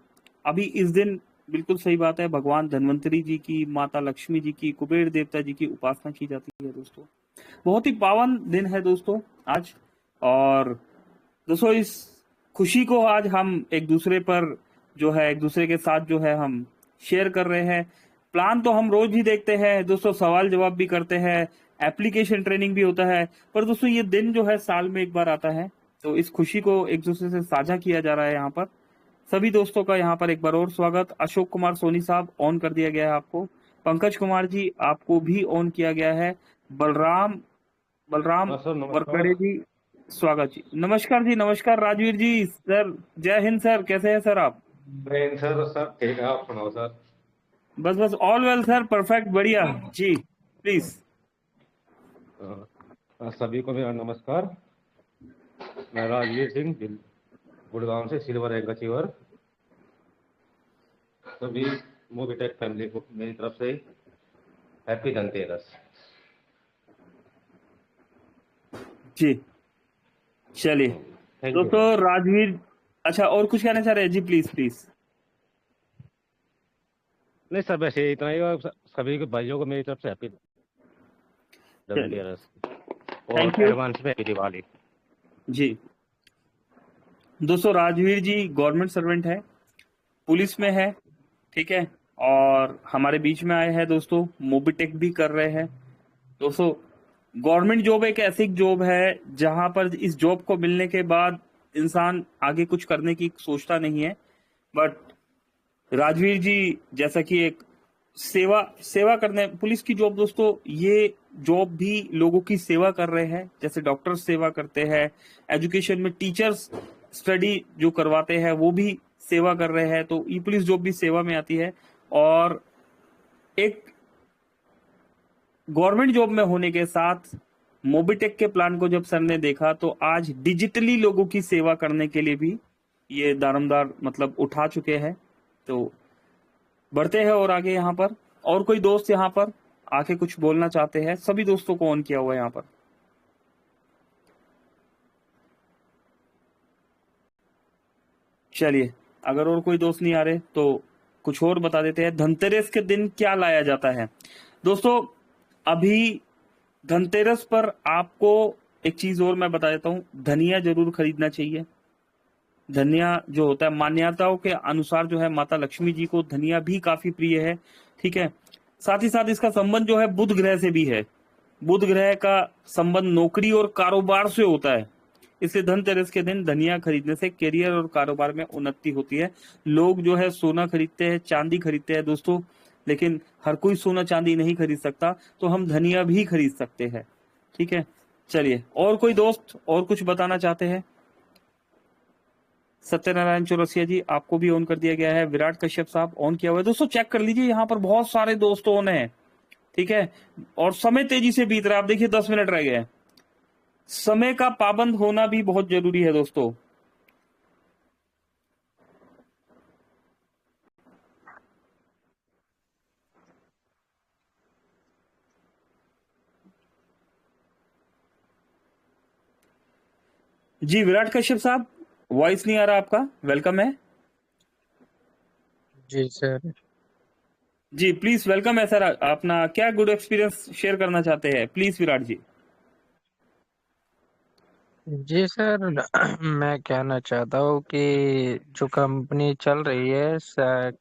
अभी इस दिन बिल्कुल सही बात है, भगवान धन्वंतरी जी की, माता लक्ष्मी जी की, कुबेर देवता जी की उपासना की जाती है दोस्तों। बहुत ही पावन दिन है दोस्तों आज। और दोस्तों इस खुशी को आज हम एक दूसरे पर जो है, एक दूसरे के साथ जो है हम शेयर कर रहे हैं। प्लान तो हम रोज ही देखते हैं दोस्तों, सवाल जवाब भी करते हैं, एप्लीकेशन ट्रेनिंग भी होता है, पर दोस्तों ये दिन जो है साल में एक बार आता है। तो इस खुशी को एक दूसरे से साझा किया जा रहा है। यहाँ पर सभी दोस्तों का यहाँ पर एक बार और स्वागत। अशोक कुमार सोनी साहब ऑन कर दिया गया है आपको। पंकज कुमार जी आपको भी ऑन किया गया है। बलराम वरकड़े जी स्वागत जी। नमस्कार जी, नमस्कार राजवीर जी। सर जय हिंद सर, कैसे हैं सर आप? जय हिंद सर ठीक है, आप सुनाओ सर? बस ऑल वेल सर, परफेक्ट, बढ़िया जी, प्लीज। सभी को मेरा नमस्कार। मैं राजवीर सिंह गुड़गांव से, सिल्वर रैंक अचीवर। सभी मोबिटेक फैमिली को मेरी तरफ से हैप्पी धनतेरस जी। चलिए दोस्तों, राजवीर, अच्छा और कुछ कहना चाह रहे हैं जी? प्लीज। नहीं सर, वैसे इतना ही। सभी के भाइयों को मेरी तरफ से हैप्पी धनतेरस और एडवांस में हैप्पी दिवाली जी। दोस्तों राजवीर जी गवर्नमेंट सर्वेंट है, पुलिस में है, ठीक है, और हमारे बीच में आए हैं दोस्तों, मोबिटेक भी कर रहे हैं दोस्तों। गवर्नमेंट जॉब एक ऐसी जॉब है जहां पर इस जॉब को मिलने के बाद इंसान आगे कुछ करने की सोचता नहीं है, बट राजवीर जी जैसा कि एक सेवा करने, पुलिस की जॉब दोस्तों, ये जॉब भी लोगों की सेवा कर रहे हैं। जैसे डॉक्टर सेवा करते हैं, एजुकेशन में टीचर्स स्टडी जो करवाते हैं वो भी सेवा कर रहे हैं, तो ये पुलिस जॉब भी सेवा में आती है। और एक गवर्नमेंट जॉब में होने के साथ मोबिटेक के प्लान को जब सर ने देखा तो आज डिजिटली लोगों की सेवा करने के लिए भी ये दारमदार मतलब उठा चुके हैं। तो बढ़ते हैं और आगे यहाँ पर और कोई दोस्त यहाँ पर आके कुछ बोलना चाहते हैं? सभी दोस्तों को ऑन किया हुआ है यहाँ पर। चलिए, अगर और कोई दोस्त नहीं आ रहे तो कुछ और बता देते हैं। धनतेरस के दिन क्या लाया जाता है दोस्तों? अभी धनतेरस पर आपको एक चीज और मैं बता देता हूं, धनिया जरूर खरीदना चाहिए। धनिया जो होता है मान्यताओं के अनुसार जो है माता लक्ष्मी जी को धनिया भी काफी प्रिय है, ठीक है। साथ ही साथ इसका संबंध जो है बुध ग्रह से भी है। बुध ग्रह का संबंध नौकरी और कारोबार से होता है, इसलिए धनतेरस के दिन धनिया खरीदने से करियर और कारोबार में उन्नति होती है। लोग जो है सोना खरीदते हैं, चांदी खरीदते हैं दोस्तों, लेकिन हर कोई सोना चांदी नहीं खरीद सकता, तो हम धनिया भी खरीद सकते हैं, ठीक है। चलिए, और कोई दोस्त और कुछ बताना चाहते हैं? सत्यनारायण चौरसिया जी, आपको भी ऑन कर दिया गया है। विराट कश्यप साहब ऑन किया हुआ है। दोस्तों चेक कर लीजिए, यहाँ पर बहुत सारे दोस्त ऑन हैं, ठीक है। और समय तेजी से बीत रहा है। आप देखिए 10 मिनट रह गए हैं। समय का पाबंद होना भी बहुत जरूरी है दोस्तों। जी विराट कश्यप साहब, वॉइस नहीं आ रहा आपका। वेलकम है जी सर। जी, प्लीज वेलकम है सर। अपना क्या गुड एक्सपीरियंस शेयर करना चाहते हैं प्लीज विराट जी। जी सर, मैं कहना चाहता हूँ कि जो कंपनी चल रही है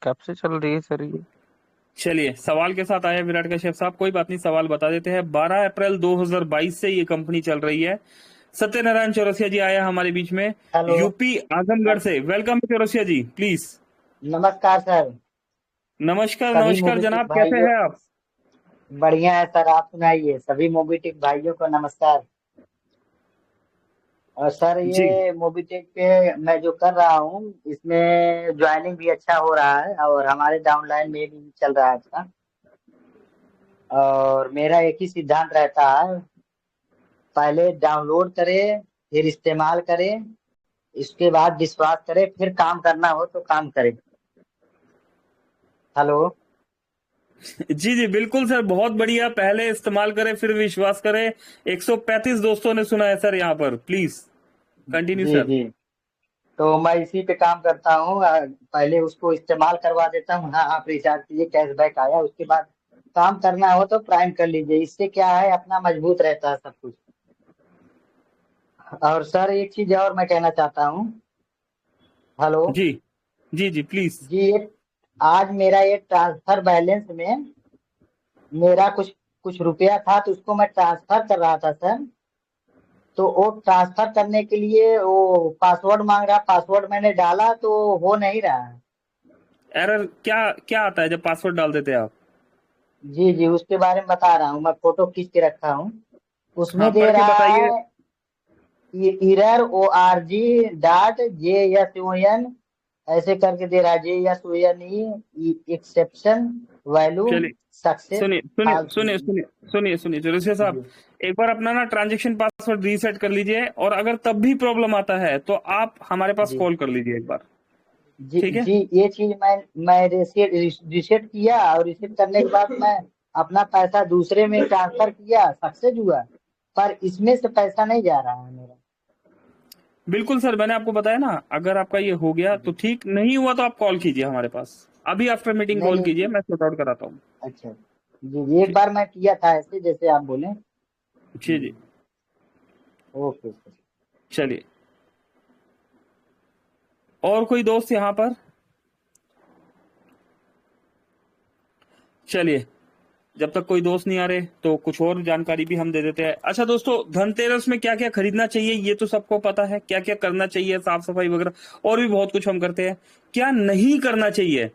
कब से चल रही है सर ये? चलिए, सवाल के साथ आया विराट कश्यप साहब, कोई बात नहीं, सवाल बता देते हैं। 12 अप्रैल 2022 से ये कंपनी चल रही है। सत्यनारायण चौरसिया जी आया हमारे बीच में, हेलो। यूपी आजमगढ़ से। Welcome Chaurasia ji, please. नमस्कार सर। नमस्कार सभी नमस्कार मोबिटेक जनाब, कैसे भाइयों, हैं आप? बढ़िया है सर, आप सुनाइए। सभी मोबिटेक भाइयों को नमस्कार। और सर जी ये मोबिटेक पे मैं जो कर रहा हूँ इसमें ज्वाइनिंग भी अच्छा हो रहा है और हमारे डाउनलाइन में भी चल रहा है अच्छा। और मेरा एक ही सिद्धांत रहता है, पहले डाउनलोड करें फिर इस्तेमाल करें, इसके बाद विश्वास करें, फिर काम करना हो तो काम करें। हेलो। जी जी बिल्कुल सर, बहुत बढ़िया। पहले इस्तेमाल करें फिर विश्वास करें। 135 दोस्तों ने सुना है सर यहाँ पर। Please continue ji sir. जी, तो मैं इसी पे काम करता हूँ। पहले उसको इस्तेमाल करवा देता हूँ, हाँ आप रिचार्ज कीजिए कैशबैक आया, उसके बाद काम करना हो तो प्राइम कर लीजिए। इससे क्या है, अपना मजबूत रहता है सब कुछ। और सर एक चीज और मैं कहना चाहता हूँ। हेलो। जी जी जी प्लीज। जी आज मेरा ये ट्रांसफर बैलेंस में मेरा कुछ रुपया था, तो उसको मैं ट्रांसफर कर रहा था सर। तो वो ट्रांसफर करने के लिए वो पासवर्ड मांग रहा, पासवर्ड मैंने डाला तो हो नहीं रहा है। एरर क्या क्या आता है जब पासवर्ड डाल देते हैं आप? जी जी, उसके बारे में बता रहा हूँ, मैं फोटो खींच के रखा हूँ। उसमें हाँ, दे पढ़ के रहा बताइए। है ERORG.JSON ऐसे करके दे रहा है, JSONE एक्सेप्शन वैल्यू चलिए, सक्सेस सुनिए सुनिए सुनिए सुनिए सुनिए सुनिए चौरसिया साहब, एक बार अपना ना ट्रांजेक्शन पासवर्ड रीसेट कर लीजिए, और अगर तब भी प्रॉब्लम आता है तो आप हमारे पास जी कॉल कर लीजिए एक बार, जी ठीक है? जी, ये चीज मैं रिसेट किया, और रिसेट करने के बाद मैं अपना पैसा दूसरे में ट्रांसफर किया, सक्सेस हुआ, पर इसमें से पैसा नहीं जा रहा है मेरा। बिल्कुल सर, मैंने आपको बताया ना, अगर आपका ये हो गया तो ठीक, नहीं हुआ तो आप कॉल कीजिए हमारे पास। अभी आफ्टर मीटिंग नहीं कॉल नहीं, कीजिए, मैं सॉर्ट आउट कराता हूँ। अच्छा जी जी, एक बार मैं किया था ऐसे जैसे आप बोले। जी जी, ओके सर। चलिए, और कोई दोस्त यहाँ पर? चलिए, जब तक कोई दोस्त नहीं आ रहे तो कुछ और जानकारी भी हम दे देते हैं। अच्छा दोस्तों, धनतेरस में क्या क्या खरीदना चाहिए ये तो सबको पता है, क्या क्या करना चाहिए, साफ सफाई वगैरह और भी बहुत कुछ हम करते हैं। क्या नहीं करना चाहिए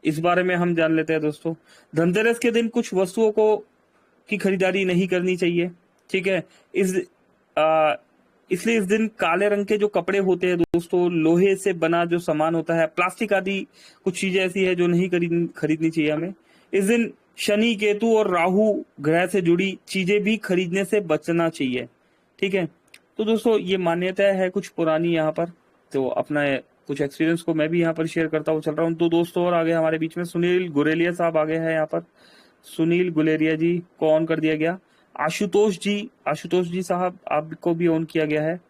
इस बारे में हम जान लेते हैं दोस्तों। धनतेरस के दिन कुछ वस्तुओं को की खरीदारी नहीं करनी चाहिए, ठीक है। इसलिए इस दिन काले रंग के जो कपड़े होते हैं दोस्तों, लोहे से बना जो सामान होता है, प्लास्टिक आदि कुछ चीजें ऐसी है जो नहीं खरीदनी चाहिए हमें। इस दिन शनि, केतु और राहु ग्रह से जुड़ी चीजें भी खरीदने से बचना चाहिए। ठीक है, तो दोस्तों ये मान्यता है कुछ पुरानी यहाँ पर, तो अपना कुछ एक्सपीरियंस को मैं भी यहाँ पर शेयर करता हूँ चल रहा हूँ। तो दोस्तों और आगे हमारे बीच में सुनील गुलेरिया साहब आगे हैं यहाँ पर। सुनील गुलेरिया जी को ऑन कर दिया गया। आशुतोष जी साहब आपको भी ऑन किया गया है।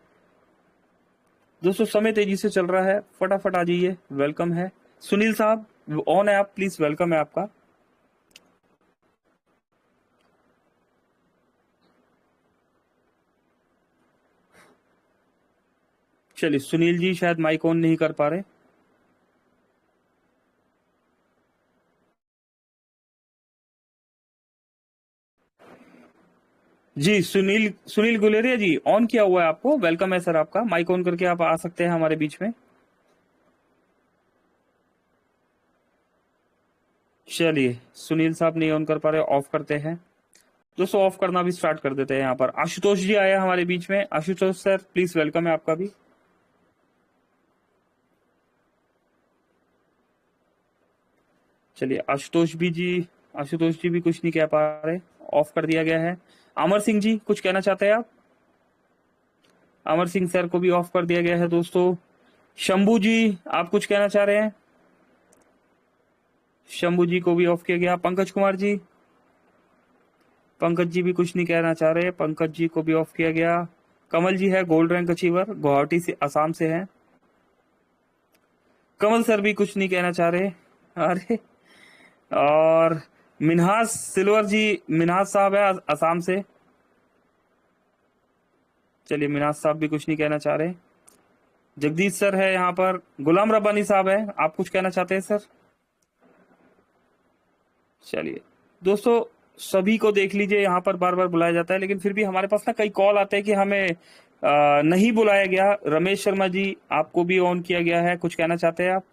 दोस्तों समय तेजी से चल रहा है, फटाफट आ जाइए, वेलकम है। सुनील साहब ऑन है आप, प्लीज वेलकम है आपका। चलिए सुनील जी शायद माइक ऑन नहीं कर पा रहे। जी सुनील गुलेरिया जी ऑन किया हुआ है आपको, वेलकम है सर आपका। माइक ऑन करके आप आ सकते हैं हमारे बीच में। चलिए सुनील साहब नहीं ऑन कर पा रहे, ऑफ करते हैं दोस्तों, ऑफ करना भी स्टार्ट कर देते हैं। यहाँ पर आशुतोष जी आया हमारे बीच में। आशुतोष सर प्लीज वेलकम है आपका भी। चलिए आशुतोष जी भी कुछ नहीं कह पा रहे, ऑफ कर दिया गया है। अमर सिंह जी कुछ कहना चाहते हैं आप? अमर सिंह सर को भी ऑफ कर दिया गया है दोस्तों। शंभू जी आप कुछ कहना चाह रहे हैं? शंभू जी को भी ऑफ किया गया। पंकज कुमार जी, पंकज जी भी कुछ नहीं कहना चाह रहे, पंकज जी को भी ऑफ किया गया। कमल जी है गोल्ड रैंक अचीवर, गुवाहाटी से असम से है। कमल सर भी कुछ नहीं कहना चाह रहे। अरे, और मिन्हास सिल्वर जी, मिन्हास साहब है असम से। चलिए मिन्हास साहब भी कुछ नहीं कहना चाह रहे। जगदीश सर है यहाँ पर। गुलाम रब्बानी साहब है, आप कुछ कहना चाहते हैं सर? चलिए दोस्तों सभी को देख लीजिए, यहाँ पर बार बार बुलाया जाता है, लेकिन फिर भी हमारे पास ना कई कॉल आते हैं कि हमें नहीं बुलाया गया। रमेश शर्मा जी आपको भी ऑन किया गया है, कुछ कहना चाहते हैं आप?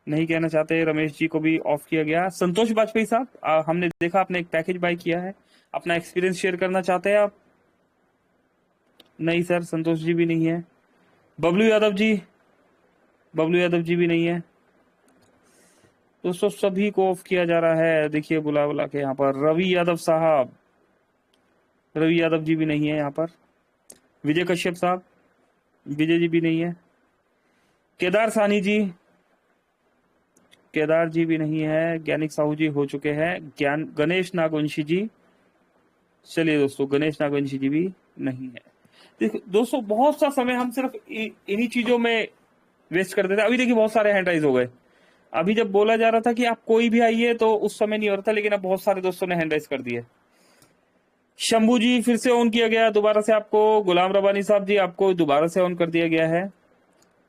नहीं कहना चाहते, रमेश जी को भी ऑफ किया गया। संतोष बाजपेयी साहब हमने देखा आपने एक पैकेज बाय किया है, अपना एक्सपीरियंस शेयर करना चाहते हैं आप? नहीं सर, संतोष जी भी नहीं है। बबलू यादव जी भी नहीं है। दोस्तों सभी को ऑफ किया जा रहा है, देखिए बुला बुला के। यहाँ पर रवि यादव जी भी नहीं है यहाँ पर। विजय कश्यप साहब, विजय जी भी नहीं है। केदार सानी जी, केदार जी भी नहीं है। ज्ञानिक साहू जी हो चुके हैं। गणेश नागवंशी जी, चलिए दोस्तों गणेश नागवंशी जी भी नहीं है। दोस्तों बहुत सा समय हम सिर्फ इन्हीं चीजों में वेस्ट कर देते हैं। अभी देखिए बहुत सारे हैंड राइज हो गए। अभी जब बोला जा रहा था कि आप कोई भी आइए तो उस समय नहीं हो रहा था, लेकिन अब बहुत सारे दोस्तों ने हैंड राइज कर दिए। शंभू जी फिर से ऑन किया गया दोबारा से आपको। गुलाम रब्बानी साहब जी आपको दोबारा से ऑन कर दिया गया है।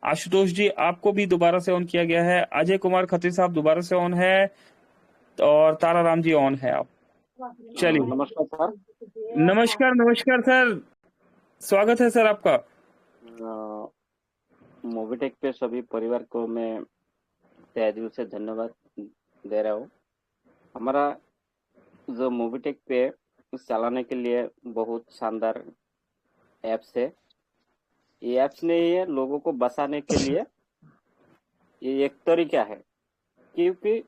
आशुतोष जी आपको भी दोबारा से ऑन किया गया है। अजय कुमार खत्री साहब दोबारा से ऑन है, और ताराराम जी ऑन है। आप चलिए नमस्कार सर। नमस्कार सर, स्वागत है सर आपका। मोबिटेक पे सभी परिवार को मैं तहे दिल से धन्यवाद दे रहा हूँ। हमारा जो मोबिटेक पे चलाने के लिए बहुत शानदार ऐप्स है। ये ऐप्स नहीं है लोगों को बचाने के लिए, ये एक तरीका है, क्योंकि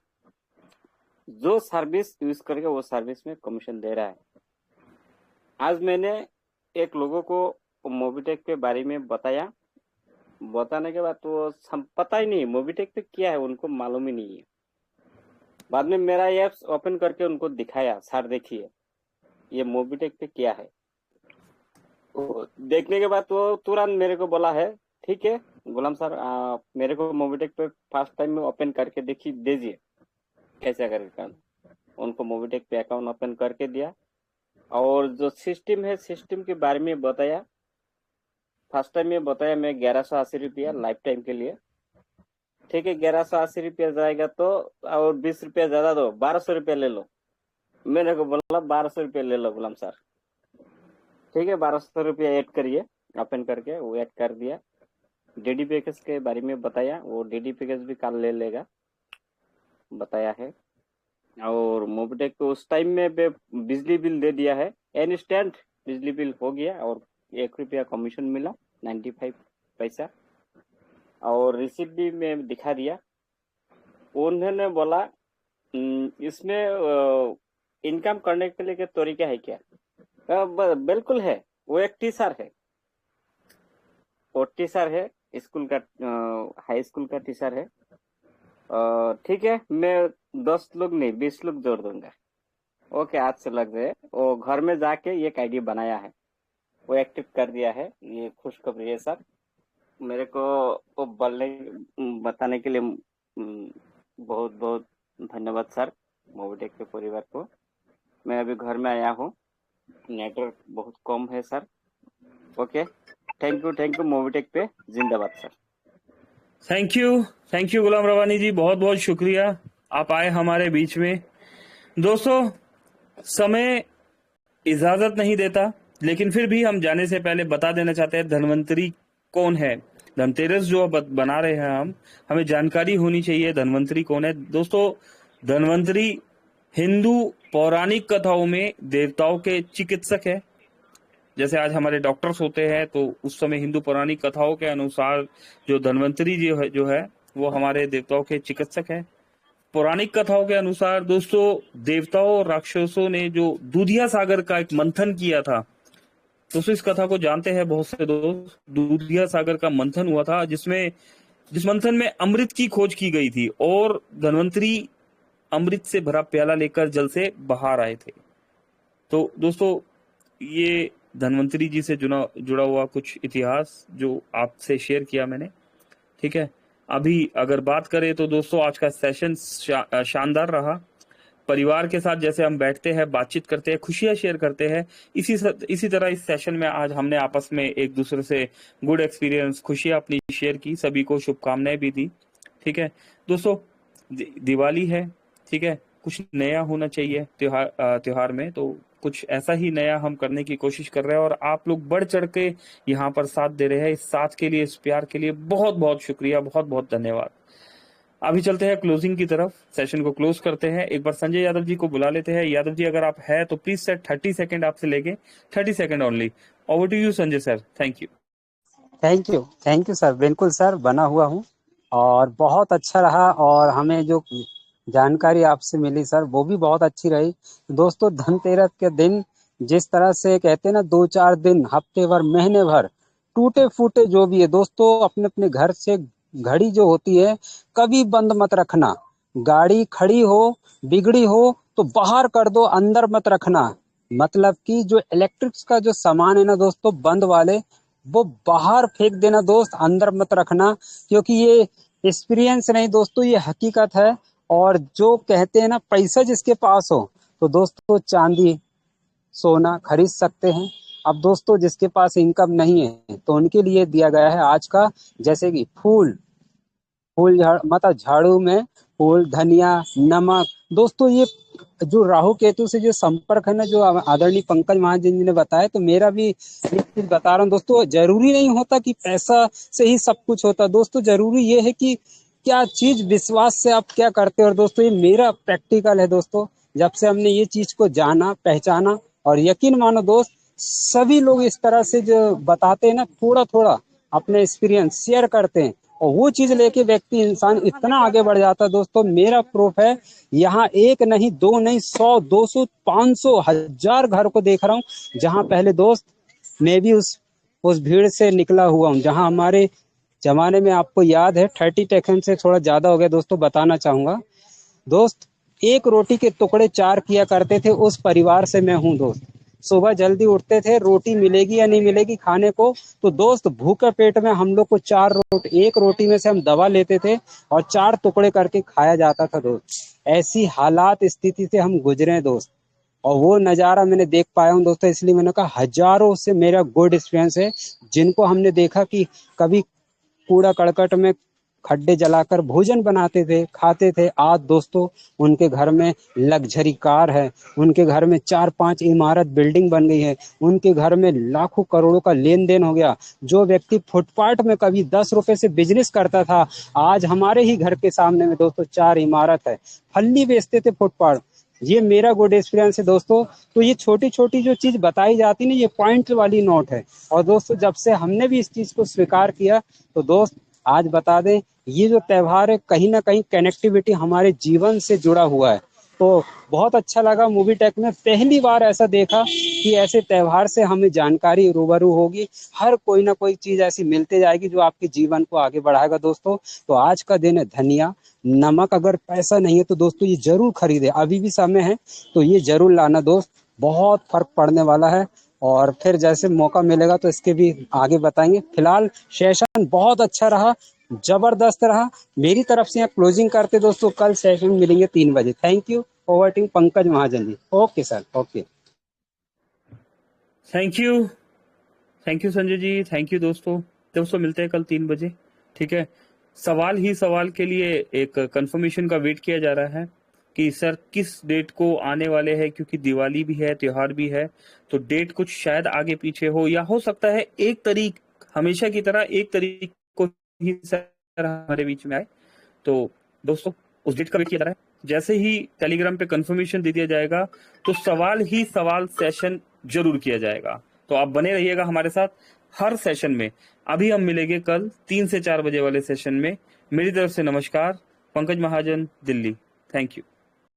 जो सर्विस यूज करके वो सर्विस में कमीशन दे रहा है। आज मैंने एक लोगों को मोबिटेक के बारे में बताया, बताने के बाद वो पता ही नहीं मोबिटेक पे क्या है, उनको मालूम ही नहीं है। बाद में मेरा ऐप्स ओपन करके उनको दिखाया, सर देखिए ये मोबिटेक पे क्या है। तो देखने के बाद वो तुरंत मेरे को बोला है ठीक है गुलाम सर, मेरे को मोबिटेक पे फर्स्ट टाइम में ओपन करके दीजिए कैसे करके। उनको मोबिटेक पे अकाउंट ओपन करके दिया, और जो सिस्टम है सिस्टम के बारे में बताया। फर्स्ट टाइम में बताया मैं 1180 रुपया लाइफ टाइम के लिए, ठीक है 1180 रुपया जाएगा तो, और 20 रुपया ज्यादा दो, 1200 रुपया ले लो। मैंने को बोला 1200 रुपया ले लो गुलाम सर, ठीक है 1200 रुपया ऐड करिए। ओपन करके वो ऐड कर दिया। डीडी पैकेज के बारे में बताया, वो डीडी पैकेज भी कल ले लेगा बताया है। और मोबिटेक को उस टाइम में बिजली बिल दे दिया है, इंस्टेंट बिजली बिल हो गया, और 1 रुपया कमीशन मिला 95 पैसा। और रिसिप्ट भी मैं दिखा दिया। उन्होंने बोला इसमें इनकम करने के लिए क्या तरीका है क्या? बिल्कुल है। वो एक टीचर है, वो टीचर है, स्कूल का हाई स्कूल का टीचर है। ठीक है, मैं 10 लोग नहीं 20 लोग जोड़ दूंगा। ओके, आज से लग जाए। वो घर में जाके ये आईडी बनाया है, वो एक्टिव कर दिया है। ये खुशखबरी है सर, मेरे को वो बताने के लिए बहुत बहुत धन्यवाद सर, मोबिटेक के परिवार को। मैं अभी घर में आया हूँ, नेटवर्क बहुत कम है sir. Okay, thank you Mobitech पे जिंदाबाद सर। थैंक यू गुलाम रवानी जी, बहुत बहुत शुक्रिया आप आए हमारे बीच में। दोस्तों, समय इजाजत नहीं देता, लेकिन फिर भी हम जाने से पहले बता देना चाहते हैं धन्वंतरी कौन है। धनतेरस जो बना रहे हैं हम, हमें जानकारी होनी चाहिए धन्वंतरी कौन है। दोस्तों, धन्वंतरी हिंदू पौराणिक कथाओं में देवताओं के चिकित्सक है। जैसे आज हमारे डॉक्टर्स होते हैं, तो उस समय हिंदू पौराणिक कथाओं के अनुसार जो धन्वंतरी जो है वो हमारे देवताओं के चिकित्सक है। पौराणिक कथाओं के अनुसार दोस्तों, देवताओं और राक्षसों ने जो दूधिया सागर का एक मंथन किया था, दोस्तों इस कथा को जानते हैं बहुत से दोस्त। दूधिया सागर का मंथन हुआ था, जिस मंथन में अमृत की खोज की गई थी और धन्वंतरी अमृत से भरा प्याला लेकर जल से बाहर आए थे। तो दोस्तों, ये धन्वंतरी जी से जुड़ा हुआ कुछ इतिहास जो आपसे शेयर किया मैंने। ठीक है, अभी अगर बात करें तो दोस्तों, आज का सेशन शानदार रहा। परिवार के साथ जैसे हम बैठते हैं, बातचीत करते हैं, खुशियां शेयर करते हैं, इसी तरह इस सेशन में आज हमने आपस में एक दूसरे से गुड एक्सपीरियंस, खुशियां अपनी शेयर की, सभी को शुभकामनाएं भी दी। ठीक है दोस्तों, दिवाली है, ठीक है, कुछ नया होना चाहिए त्योहार में, तो कुछ ऐसा ही नया हम करने की कोशिश कर रहे हैं और आप लोग बढ़ चढ़ के यहाँ पर साथ दे रहे हैं। इस साथ के लिए, इस प्यार के लिए बहुत बहुत शुक्रिया, बहुत बहुत धन्यवाद। अभी चलते हैं क्लोजिंग की तरफ, सेशन को क्लोज करते हैं। एक बार संजय यादव जी को बुला लेते हैं। यादव जी, अगर आप है तो प्लीज सर 30 सेकंड आपसे लेके, 30 second only. Over to you Sanjay sir, thank you. Thank you sir. बिल्कुल सर, बना हुआ हूँ और बहुत अच्छा रहा, और हमें जो जानकारी आपसे मिली सर वो भी बहुत अच्छी रही। दोस्तों, धनतेरस के दिन जिस तरह से कहते हैं ना, 2-4 दिन, हफ्ते भर, महीने भर टूटे फूटे जो भी है दोस्तों, अपने अपने घर से घड़ी जो होती है कभी बंद मत रखना। गाड़ी खड़ी हो, बिगड़ी हो तो बाहर कर दो, अंदर मत रखना। मतलब कि जो इलेक्ट्रिक्स का जो सामान है ना दोस्तों, बंद वाले, वो बाहर फेंक देना दोस्त, अंदर मत रखना। क्योंकि ये एक्सपीरियंस नहीं दोस्तों, ये हकीकत है। और जो कहते हैं ना, पैसा जिसके पास हो तो दोस्तों चांदी सोना खरीद सकते हैं। अब दोस्तों, जिसके पास इनकम नहीं है तो उनके लिए दिया गया है आज का, जैसे कि फूल मतलब झाड़ू में फूल, धनिया, नमक। दोस्तों, ये जो राहु केतु से जो संपर्क है ना, जो आदरणीय पंकज महाजन जी ने बताया, तो मेरा भी एक चीज बता रहा हूँ दोस्तों, जरूरी नहीं होता कि पैसा से ही सब कुछ होता। दोस्तों, जरूरी ये है कि क्या चीज विश्वास से आप क्या करते हो। और दोस्तों, ये मेरा प्रैक्टिकल है दोस्तों, जब से हमने ये चीज को जाना, पहचाना, और यकीन मानो दोस्त, सभी लोग इस तरह से जो बताते हैं ना, थोड़ा थोड़ा अपने एक्सपीरियंस शेयर करते हैं, और वो चीज लेके व्यक्ति, इंसान इतना आगे बढ़ जाता है। दोस्तों, मेरा प्रूफ है, यहाँ 1 नहीं 2 नहीं 100 200 500 1000 घर को देख रहा हूँ, जहाँ पहले दोस्त मैं भी उस भीड़ से निकला हुआ हूँ, जहाँ हमारे जमाने में, आपको याद है, 30 सेकंड से थोड़ा ज्यादा हो गया दोस्तों, बताना चाहूंगा दोस्त, 1 रोटी के टुकड़े 4 किया करते थे, उस परिवार से मैं हूँ दोस्त। सुबह जल्दी उठते थे, रोटी मिलेगी या नहीं मिलेगी खाने को, तो दोस्त भूखे पेट में हम लोग को 4 रोटी, 1 रोटी में से हम दवा लेते थे और 4 टुकड़े करके खाया जाता था दोस्त। ऐसी हालात स्थिति से हम गुजरे दोस्त, और वो नज़ारा मैंने देख पाया हूँ दोस्तों, इसलिए मैंने कहा हजारों से मेरा गुड एक्सपीरियंस है, जिनको हमने देखा कि कभी कूड़ा करकट में खड्डे जलाकर भोजन बनाते थे, खाते थे, आज दोस्तों उनके घर में लग्जरी कार है, उनके घर में 4-5 इमारत बिल्डिंग बन गई है, उनके घर में लाखों करोड़ों का लेन देन हो गया। जो व्यक्ति फुटपाथ में कभी 10 रुपए से बिजनेस करता था, आज हमारे ही घर के सामने में दोस्तों 4 इमारत है। फल्ली बेचते थे फुटपाथ। ये मेरा गुड एक्सपीरियंस है दोस्तों। तो ये छोटी छोटी जो चीज बताई जाती ना, ये पॉइंट वाली नोट है। और दोस्तों, जब से हमने भी इस चीज को स्वीकार किया, तो दोस्त आज बता दें, ये जो त्योहार है कहीं ना कहीं कनेक्टिविटी हमारे जीवन से जुड़ा हुआ है। तो बहुत अच्छा लगा मूवी टेक में पहली बार ऐसा देखा कि ऐसे त्योहार से हमें जानकारी रूबरू होगी, हर कोई ना कोई चीज ऐसी मिलते जाएगी जो आपके जीवन को आगे बढ़ाएगा। दोस्तों तो आज का दिन है धनिया, नमक। अगर पैसा नहीं है तो दोस्तों ये जरूर खरीदे, अभी भी समय है तो ये जरूर लाना दोस्त, बहुत फर्क पड़ने वाला है। और फिर जैसे मौका मिलेगा तो इसके भी आगे बताएंगे। फिलहाल सेशन बहुत अच्छा रहा, जबरदस्त रहा। मेरी तरफ से यहाँ क्लोजिंग करते दोस्तों, कल सेशन मिलेंगे 3 बजे। Thank you. Over to Pankaj Mahajan ji. Okay sir, okay. Thank you Sanjay ji, thank you दोस्तों मिलते हैं कल 3 बजे, ठीक है। सवाल ही सवाल के लिए एक कंफर्मेशन का वेट किया जा रहा है कि सर किस डेट को आने वाले हैं, क्योंकि दिवाली भी है, त्योहार भी है, तो डेट कुछ शायद आगे पीछे हो, या हो सकता है 1 तारीख हमेशा की तरह 1 तारीख को ही सर हमारे बीच में आए। तो दोस्तों उस डेट का वेट किया जा रहा है। जैसे ही टेलीग्राम पे कंफर्मेशन दे दिया जाएगा तो सवाल ही सवाल सेशन जरूर किया जाएगा। तो आप बने रहिएगा हमारे साथ हर सेशन में। अभी हम मिलेंगे कल 3 से 4 बजे वाले सेशन में। मेरी तरफ से नमस्कार, पंकज महाजन, दिल्ली। Thank you.